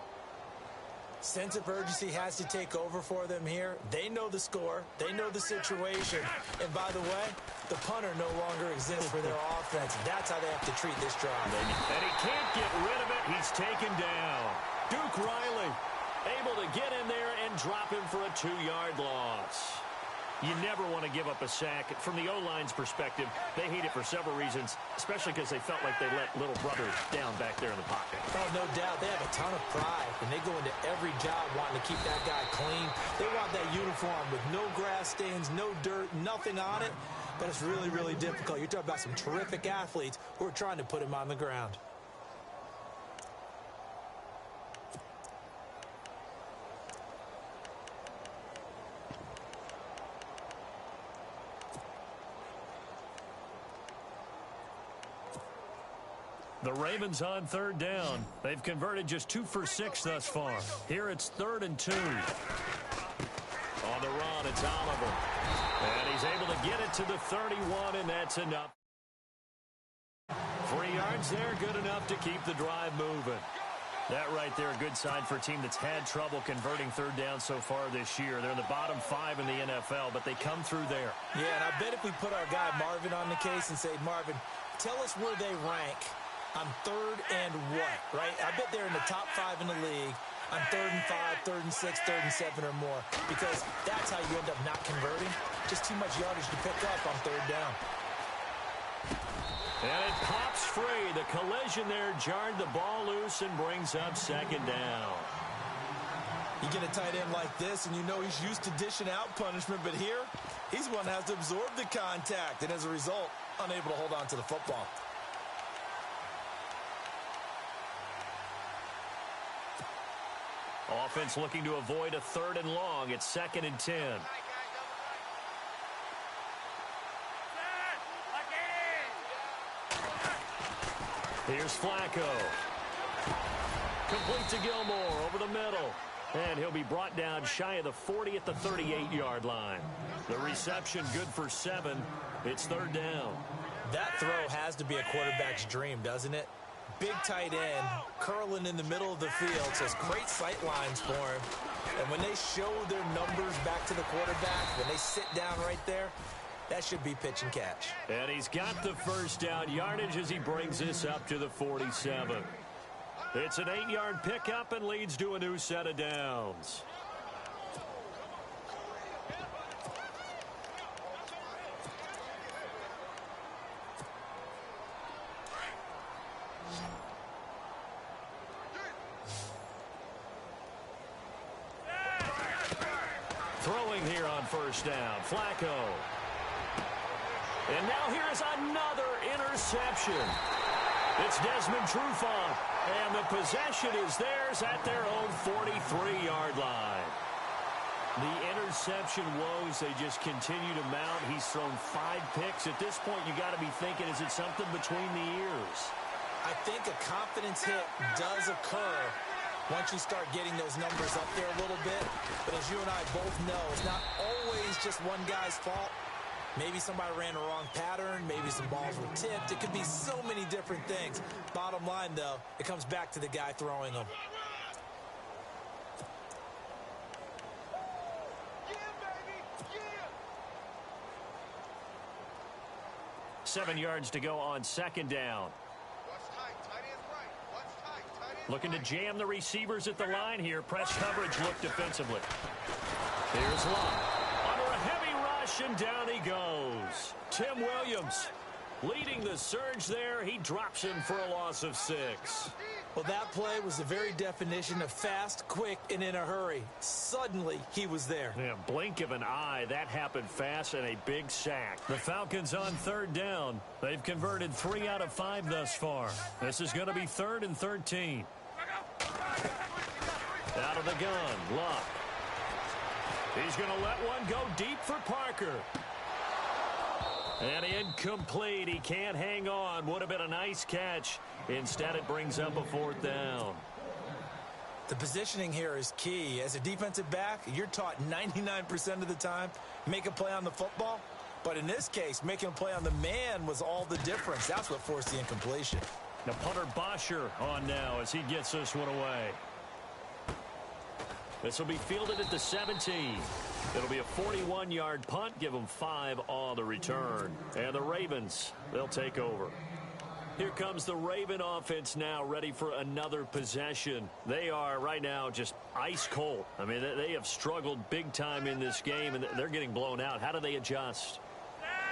F: Sense of urgency has to take over for them here. They know the score. They know the situation. And by the way, the punter no longer exists for their offense. That's how they have to treat this drive.
E: And he can't get rid of it. He's taken down. Duke Riley able to get in there and drop him for a 2-yard loss. You never want to give up a sack. From the O-line's perspective, they hate it for several reasons, especially because they felt like they let little brother down back there in the pocket.
F: Oh, no doubt. They have a ton of pride, and they go into every job wanting to keep that guy clean. They want that uniform with no grass stains, no dirt, nothing on it. But it's really, really difficult. You're talking about some terrific athletes who are trying to put him on the ground.
E: The Ravens on third down. They've converted just 2 for 6 thus far. Here it's 3rd and 2. On the run, it's Oliver. And he's able to get it to the 31, and that's enough. 3 yards there, good enough to keep the drive moving. That right there, a good sign for a team that's had trouble converting third down so far this year. They're in the bottom 5 in the NFL, but they come through there.
F: Yeah, and I bet if we put our guy Marvin on the case and say, Marvin, tell us where they rank on 3rd and what, right? I bet they're in the top 5 in the league on 3rd and 5, 3rd and 6, 3rd and 7 or more, because that's how you end up not converting. Just too much yardage to pick up on 3rd down.
E: And it pops free. The collision there jarred the ball loose and brings up second down.
F: You get a tight end like this, and you know he's used to dishing out punishment, but here, he's one that has to absorb the contact, and as a result, unable to hold on to the football.
E: Offense looking to avoid a 3rd and long. It's 2nd and 10. Here's Flacco. Complete to Gilmore over the middle. And he'll be brought down shy of the 40 at the 38-yard line. The reception good for 7. It's 3rd down.
F: That throw has to be a quarterback's dream, doesn't it? big tight end, curling in the middle of the field, so it's great sight lines for him. And when they show their numbers back to the quarterback, when they sit down right there, that should be pitch and catch.
E: And he's got the first down yardage as he brings this up to the 47. It's an 8-yard pickup and leads to a new set of downs. Throwing here on first down, Flacco. And now here's another interception. It's Desmond Trufant, and the possession is theirs at their own 43-yard line. The interception woes, they just continue to mount. He's thrown 5 picks. At this point, you got to be thinking, is it something between the ears?
F: I think a confidence hit does occur once you start getting those numbers up there a little bit. But as you and I both know, it's not always just one guy's fault. Maybe somebody ran a wrong pattern. Maybe some balls were tipped. It could be so many different things. Bottom line, though, it comes back to the guy throwing them.
C: Yeah, baby! Yeah!
E: 7 yards to go on second down. Looking to jam the receivers at the line here. Press coverage look defensively. Here's Locke. Under a heavy rush, and down he goes. Tim Williams leading the surge there. He drops him for a loss of 6.
F: Well, that play was the very definition of fast, quick, and in a hurry. Suddenly, he was there.
E: Yeah, blink of an eye. That happened fast, and a big sack. The Falcons on third down. They've converted 3 out of 5 thus far. This is going to be 3rd and 13. Out of the gun, Luck. He's going to let one go deep for Parker. And incomplete. He can't hang on. Would have been a nice catch. Instead, it brings up a 4th down.
F: The positioning here is key. As a defensive back, you're taught 99% of the time, make a play on the football. But in this case, making a play on the man was all the difference. That's what forced the incompletion.
E: Now punter Bosher on now as he gets this one away. This will be fielded at the 17. It'll be a 41-yard punt. Give them 5 on the return. And the Ravens, they'll take over. Here comes the Raven offense now, ready for another possession. They are right now just ice cold. I mean, they have struggled big time in this game, and they're getting blown out. How do they adjust?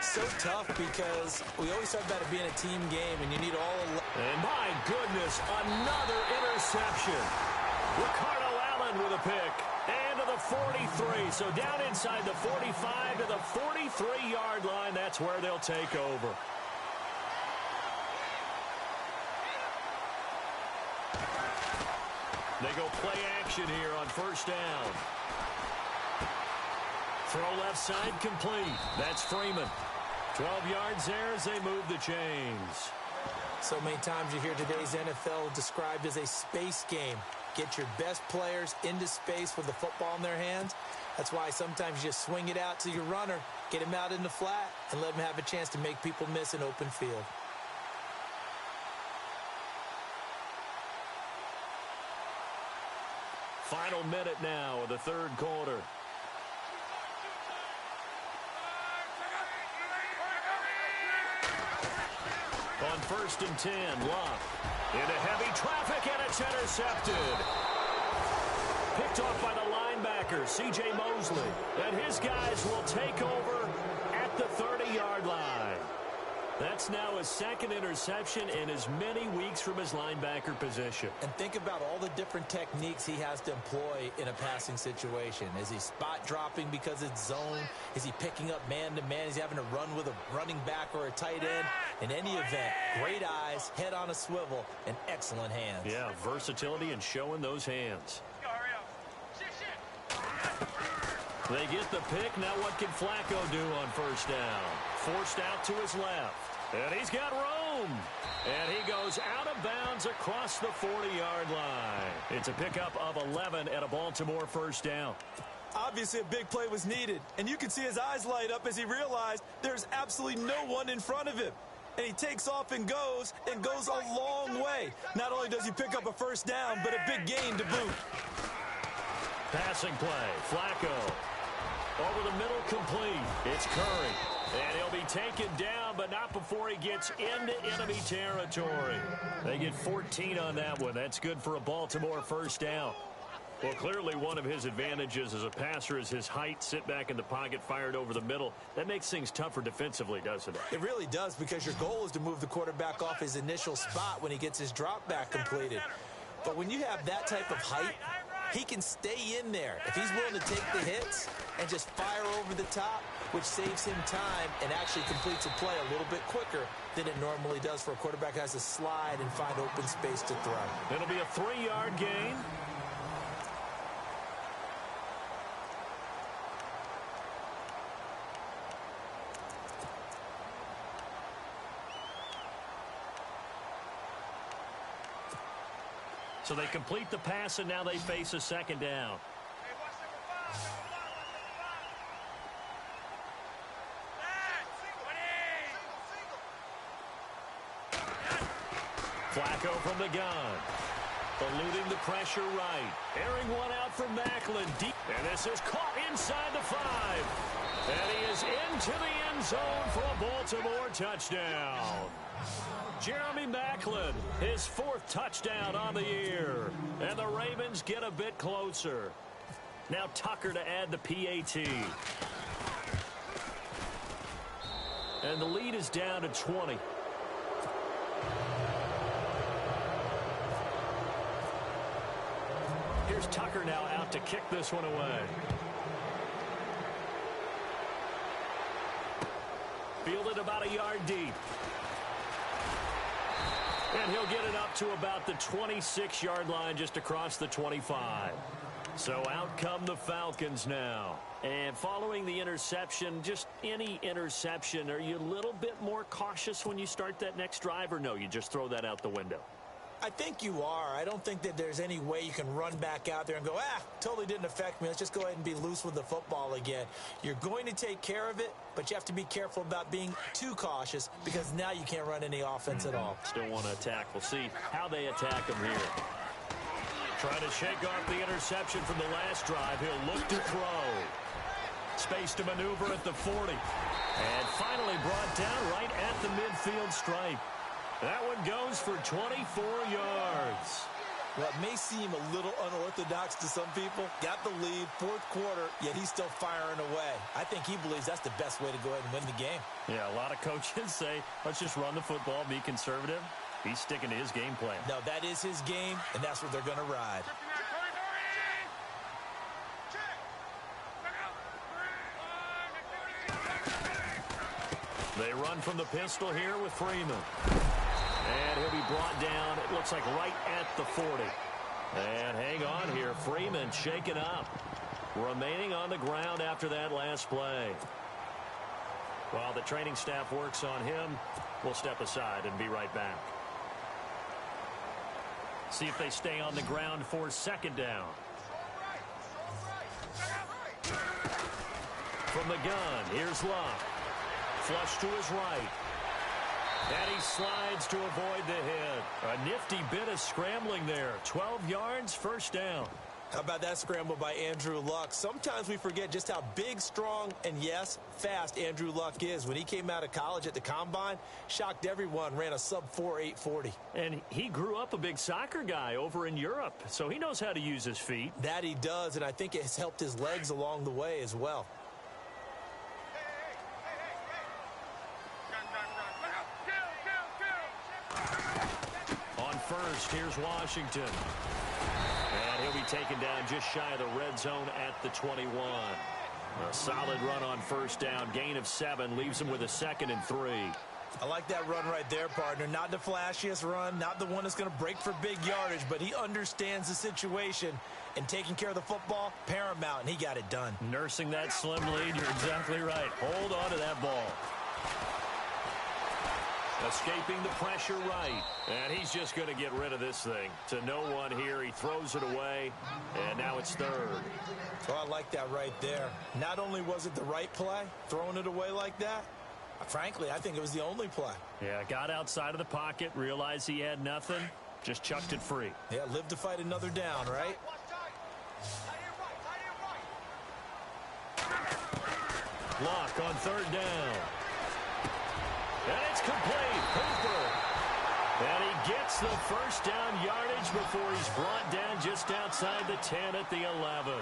F: So tough because we always talk about it being a team game, and you need all.
E: And my goodness, another interception. Ricardo Allen with a pick. And to the 43. So down inside the 45 to the 43-yard line. That's where they'll take over. They go play action here on first down. Throw left side complete. That's Freeman. 12 yards there as they move the chains.
F: So many times you hear today's NFL described as a space game. Get your best players into space with the football in their hands. That's why sometimes you just swing it out to your runner, get him out in the flat, and let him have a chance to make people miss an open field.
E: Final minute now of the third quarter. On 1st and 10, Locke into heavy traffic, and it's intercepted. Picked off by the linebacker, C.J. Mosley. And his guys will take over at the 30-yard line. That's now his 2nd interception in as many weeks from his linebacker position.
F: And think about all the different techniques he has to employ in a passing situation. Is he spot dropping because it's zone? Is he picking up man-to-man? Is he having to run with a running back or a tight end? In any event, great eyes, head on a swivel, and excellent hands.
E: Yeah, versatility and showing those hands. They get the pick. Now what can Flacco do on first down? Forced out to his left. And he's got room. And he goes out of bounds across the 40-yard line. It's a pickup of 11 at a Baltimore first down.
F: Obviously, a big play was needed. And you can see his eyes light up as he realized there's absolutely no one in front of him. and he takes off and goes a long way. Not only does he pick up a first down, but a big gain to boot.
E: Passing play, Flacco. Over the middle, complete. It's Curry. And he'll be taken down, but not before he gets into enemy territory. They get 14 on that one. That's good for a Baltimore first down. Well, clearly one of his advantages as a passer is his height. Sit back in the pocket, fired over the middle. That makes things tougher defensively, doesn't it?
F: It really does, because your goal is to move the quarterback off his initial spot when he gets his drop back completed. But when you have that type of height, he can stay in there if he's willing to take the hits and just fire over the top, which saves him time and actually completes a play a little bit quicker than it normally does for a quarterback who has to slide and find open space to throw.
E: It'll be a 3-yard gain. So they complete the pass, and now they face a second down. Flacco from the gun. Eluding the pressure right. Airing one out from Macklin. Deep. And this is caught inside the 5. And he is into the end zone for a Baltimore touchdown. Jeremy Macklin, his 4th touchdown on the year. And the Ravens get a bit closer. Now Tucker to add the PAT. And the lead is down to 20. Here's Tucker now out to kick this one away. Fielded about a yard deep. And he'll get it up to about the 26-yard line, just across the 25. So out come the Falcons now. And following the interception, just any interception, are you a little bit more cautious when you start that next drive, or no, you just throw that out the window?
F: I think you are. I don't think that there's any way you can run back out there and go, totally didn't affect me. Let's just go ahead and be loose with the football again. You're going to take care of it, but you have to be careful about being too cautious, because now you can't run any offense at all.
E: Still want to attack. We'll see how they attack him here. Trying to shake off the interception from the last drive. He'll look to throw. Space to maneuver at the 40. And finally brought down right at the midfield stripe. That one goes for 24 yards.
F: Well, it may seem a little unorthodox to some people. Got the lead, 4th quarter, yet he's still firing away. I think he believes that's the best way to go ahead and win the game.
E: Yeah, a lot of coaches say, let's just run the football, be conservative. He's sticking to his game plan.
F: No, that is his game, and that's what they're going to ride.
E: They run from the pistol here with Freeman. And he'll be brought down, it looks like right at the 40. And hang on here, Freeman shaken up. Remaining on the ground after that last play. While the training staff works on him, we'll step aside and be right back. See if they stay on the ground for second down. From the gun, here's Luck. Flush to his right. And he slides to avoid the hit. A nifty bit of scrambling there. 12 yards, first down.
F: How about that scramble by Andrew Luck? Sometimes we forget just how big, strong, and yes, fast Andrew Luck is. When he came out of college at the Combine, shocked everyone, ran a sub-4 840.
E: And he grew up a big soccer guy over in Europe, so he knows how to use his feet.
F: That he does, and I think it has helped his legs along the way as well.
E: First, here's Washington. And he'll be taken down just shy of the red zone at the 21. A solid run on first down. Gain of 7 leaves him with a 2nd and 3.
F: I like that run right there, partner. Not the flashiest run, not the one that's going to break for big yardage, but he understands the situation, and taking care of the football, paramount, and he got it done.
E: Nursing that slim lead, you're exactly right. Hold on to that ball. Escaping the pressure right. And he's just going to get rid of this thing. To no one here. He throws it away. And now it's 3rd.
F: Oh, I like that right there. Not only was it the right play, throwing it away like that, Frankly, I think it was the only play.
E: Yeah, got outside of the pocket, realized he had nothing, just chucked it free.
F: Yeah, live to fight another down, right?
E: Block on third down. And it's complete. Hooper. And he gets the first down yardage before he's brought down just outside the 10 at the 11.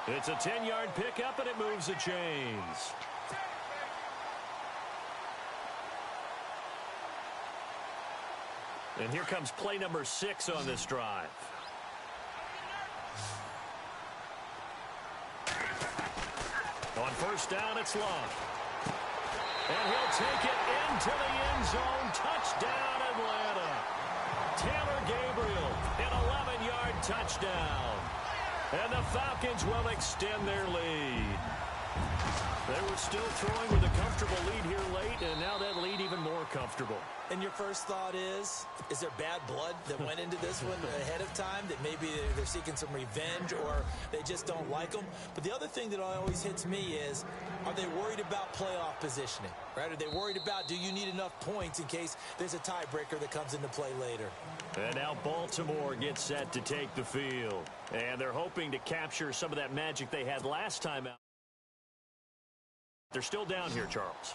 E: It's a 10-yard pickup, and it moves the chains. And here comes play number 6 on this drive. On first down, it's Love. And he'll take it into the end zone. Touchdown, Atlanta. Taylor Gabriel, an 11-yard touchdown. And the Falcons will extend their lead. They were still throwing with a comfortable lead here late, and now that lead even more comfortable.
F: And your first thought is there bad blood that went into this one ahead of time, that maybe they're seeking some revenge or they just don't like them? But the other thing that always hits me is, are they worried about playoff positioning, right? Are they worried about, do you need enough points in case there's a tiebreaker that comes into play later?
E: And now Baltimore gets set to take the field. And they're hoping to capture some of that magic they had last time out. They're still down here, Charles.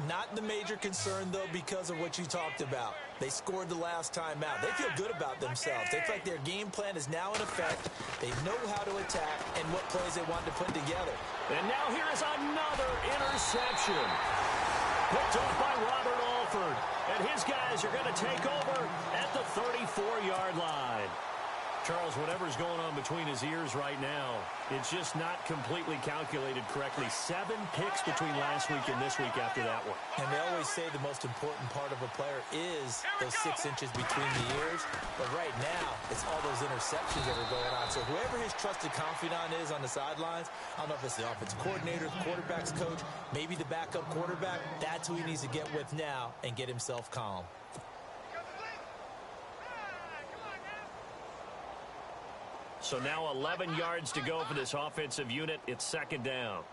F: Not the major concern, though, because of what you talked about. They scored the last time out. They feel good about themselves. They feel like their game plan is now in effect. They know how to attack and what plays they want to put together.
E: And now here is another interception. Picked up by Robert Alford. And his guys are going to take over at the 34-yard line. Charles, whatever's going on between his ears right now, it's just not completely calculated correctly. 7 picks between last week and this week after that one.
F: And they always say the most important part of a player is those 6 inches between the ears. But right now, it's all those interceptions that are going on. So whoever his trusted confidant is on the sidelines, I don't know if it's the offensive coordinator, the quarterback's coach, maybe the backup quarterback, that's who he needs to get with now and get himself calm.
E: So now 11 yards to go for this offensive unit. It's second down.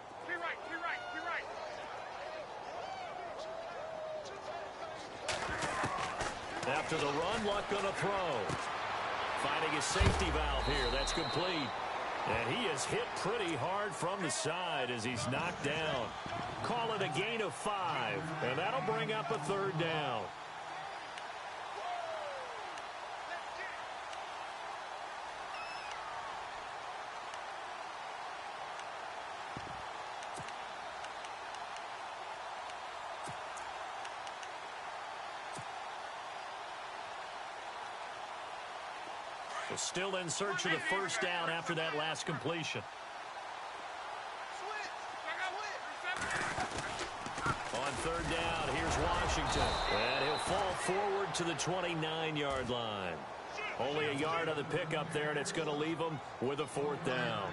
E: After the run, Luck gonna throw. Finding a safety valve here. That's complete. And he is hit pretty hard from the side as he's knocked down. Call it a gain of 5. And that'll bring up a third down. Still in search of the first down after that last completion. On third down, here's Washington. And he'll fall forward to the 29-yard line. Only a yard on the pickup there, and it's going to leave him with a fourth down.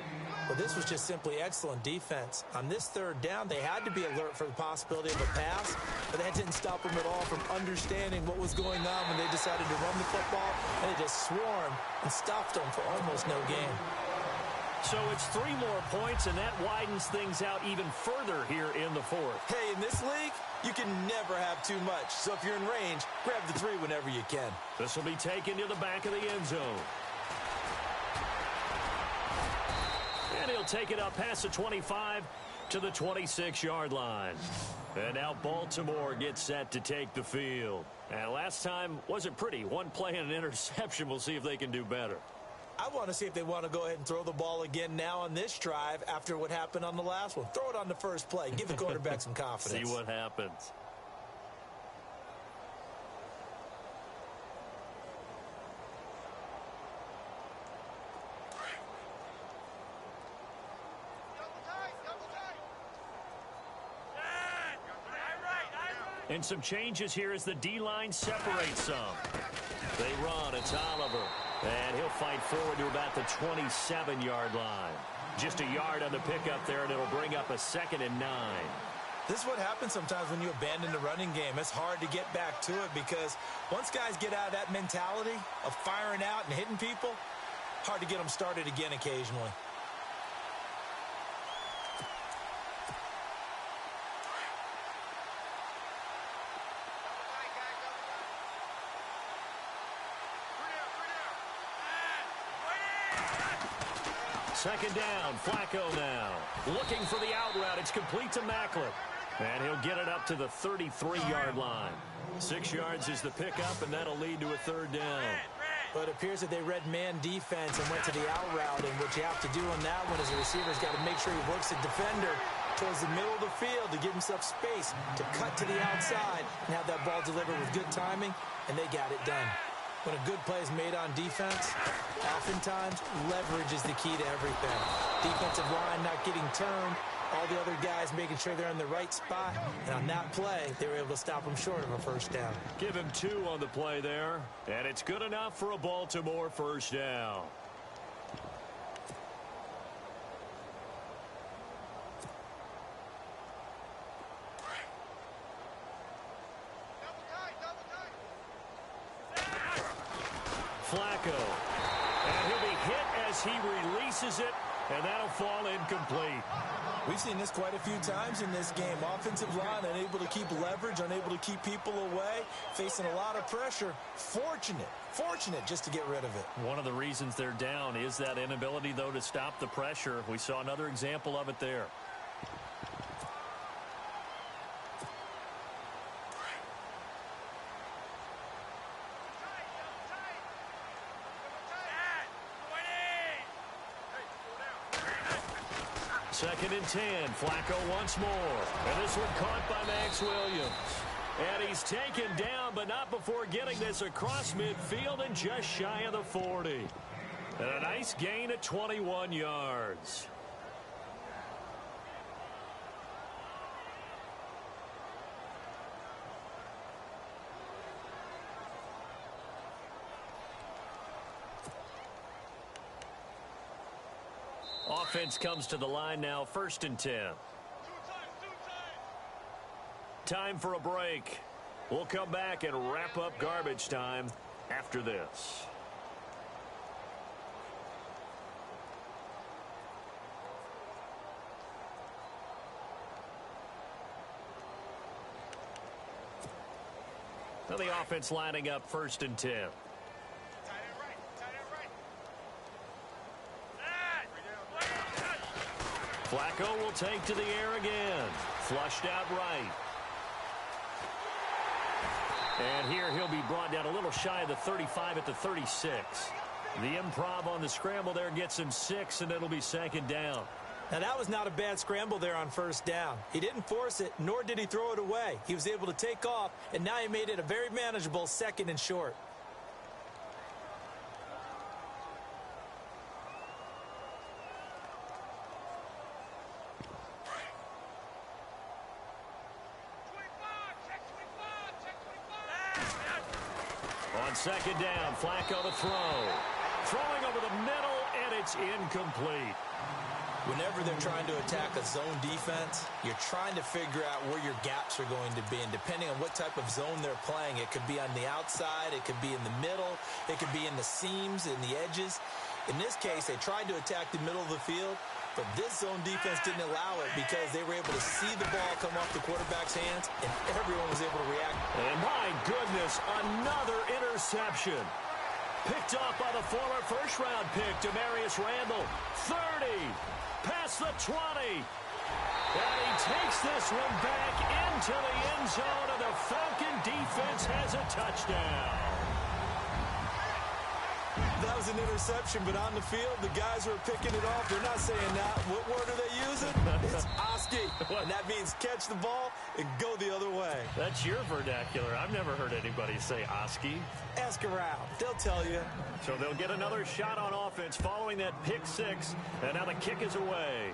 F: Well, this was just simply excellent defense. On this third down, they had to be alert for the possibility of a pass, but that didn't stop them at all from understanding what was going on when they decided to run the football, and they just swarmed and stopped them for almost no gain.
E: So it's 3 more points, and that widens things out even further here in the fourth.
F: Hey, in this league, you can never have too much. So if you're in range, grab the 3 whenever you can.
E: This will be taken to the back of the end zone. And he'll take it up past the 25 to the 26-yard line. And now Baltimore gets set to take the field. And last time wasn't pretty. 1 play and an interception. We'll see if they can do better.
F: I want to see if they want to go ahead and throw the ball again now on this drive after what happened on the last one. Throw it on the first play. Give the quarterback some confidence.
E: See what happens. And some changes here as the D-line separates some. They run. It's Oliver. And he'll fight forward to about the 27-yard line. Just a yard on the pickup there, and it'll bring up a 2nd and 9.
F: This is what happens sometimes when you abandon the running game. It's hard to get back to it because once guys get out of that mentality of firing out and hitting people, hard to get them started again occasionally.
E: Second down, Flacco now. Looking for the out route. It's complete to Macklin. And he'll get it up to the 33-yard line. 6 yards is the pickup, and that'll lead to a third down.
F: But it appears that they read man defense and went to the out route. And what you have to do on that one is the receiver's got to make sure he works the defender towards the middle of the field to give himself space to cut to the outside and have that ball delivered with good timing, and they got it done. When a good play is made on defense, oftentimes leverage is the key to everything. Defensive line not getting turned, all the other guys making sure they're in the right spot, and on that play, they were able to stop them short of a first down.
E: Give him 2 on the play there, and it's good enough for a Baltimore first down. Flacco, and he'll be hit as he releases it, and that'll fall incomplete.
F: We've seen this quite a few times in this game. Offensive line unable to keep leverage, unable to keep people away, facing a lot of pressure. Fortunate just to get rid of it.
E: One of the reasons they're down is that inability, though, to stop the pressure. We saw another example of it there. Second and 10. Flacco once more. And this one caught by Max Williams. And he's taken down, but not before getting this across midfield and just shy of the 40. And a nice gain at 21 yards. Offense comes to the line now, 1st and 10. Time for a break. We'll come back and wrap up garbage time after this. Now the offense lining up 1st and 10. Flacco will take to the air again. Flushed out right. And here he'll be brought down a little shy of the 35 at the 36. The improv on the scramble there gets him 6, and it'll be 2nd down.
F: Now, that was not a bad scramble there on 1st down. He didn't force it, nor did he throw it away. He was able to take off, and now he made it a very manageable 2nd and short.
E: On 2nd down, Flacco to throw. Throwing over the middle, and it's incomplete.
F: Whenever they're trying to attack a zone defense, you're trying to figure out where your gaps are going to be. And depending on what type of zone they're playing, it could be on the outside, it could be in the middle, it could be in the seams, in the edges. In this case, they tried to attack the middle of the field, but this zone defense didn't allow it because they were able to see the ball come off the quarterback's hands, and everyone was able to react.
E: And my goodness, another interception. Picked off by the former first-round pick, Demarius Randall. 30, past the 20. And he takes this one back into the end zone, and the Falcon defense has a touchdown.
F: That was an interception, but on the field, the guys who are picking it off, they're not saying that. What word are they using? It's Oski, and that means catch the ball and go the other way.
E: That's your vernacular. I've never heard anybody say Oski.
F: Ask around. They'll tell you.
E: So they'll get another shot on offense following that pick 6, and now the kick is away.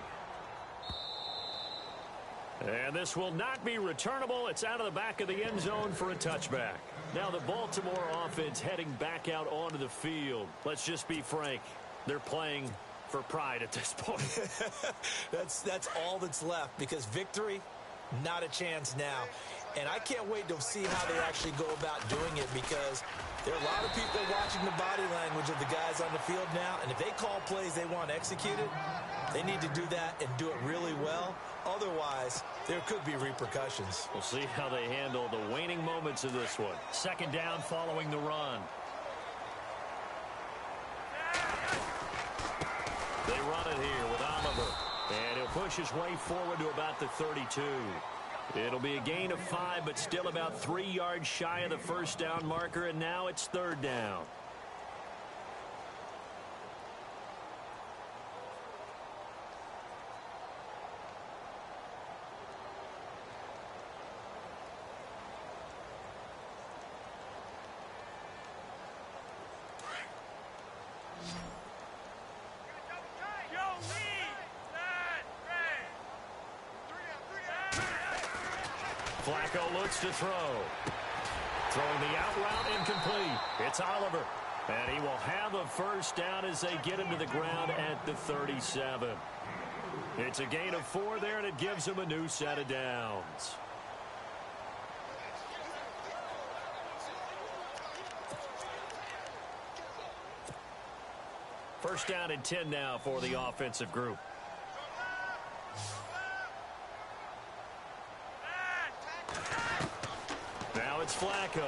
E: And this will not be returnable. It's out of the back of the end zone for a touchback. Now the Baltimore offense heading back out onto the field. Let's just be frank. They're playing for pride at this point.
F: That's all that's left, because victory, not a chance now. And I can't wait to see how they actually go about doing it, because there are a lot of people watching the body language of the guys on the field now, and if they call plays they want executed, they need to do that and do it really well. Otherwise, there could be repercussions.
E: We'll see how they handle the waning moments of this one. 2nd down following the run. They run it here with Oliver. And he'll push his way forward to about the 32. It'll be a gain of 5, but still about 3 yards shy of the first down marker, and now it's 3rd down. Flacco looks to throw. Throwing the out route incomplete. It's Oliver. And he will have a first down as they get him to the ground at the 37. It's a gain of 4 there, and it gives him a new set of downs. First down and 10 now for the offensive group. Now it's Flacco.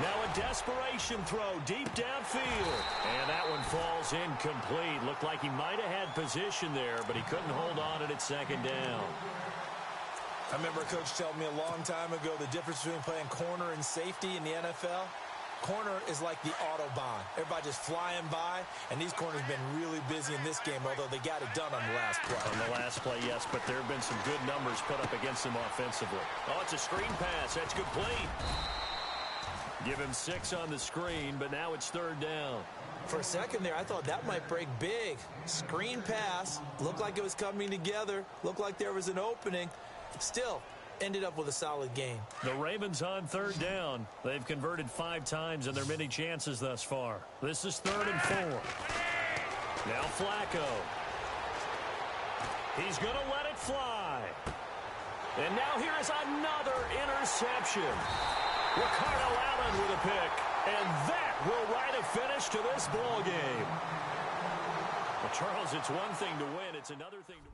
E: Now a desperation throw deep downfield. And that one falls incomplete. Looked like he might have had position there, but he couldn't hold on at its 2nd down.
F: I remember a coach telling me a long time ago the difference between playing corner and safety in the NFL. Corner is like the Autobahn. Everybody just flying by, and these corners have been really busy in this game, although they got it done on the last play.
E: On the last play, yes, but there have been some good numbers put up against them offensively. Oh, it's a screen pass. That's complete. Give him 6 on the screen, but now it's 3rd down.
F: For a second there, I thought that might break big. Screen pass. Looked like it was coming together. Looked like there was an opening. Still, ended up with a solid game.
E: The Ravens on 3rd down. They've converted 5 times in their many chances thus far. This is 3rd and 4. Now Flacco. He's going to let it fly. And now here is another interception. Ricardo Allen with a pick. And that will write a finish to this ball game. Well, Charles, it's one thing to win. It's another thing to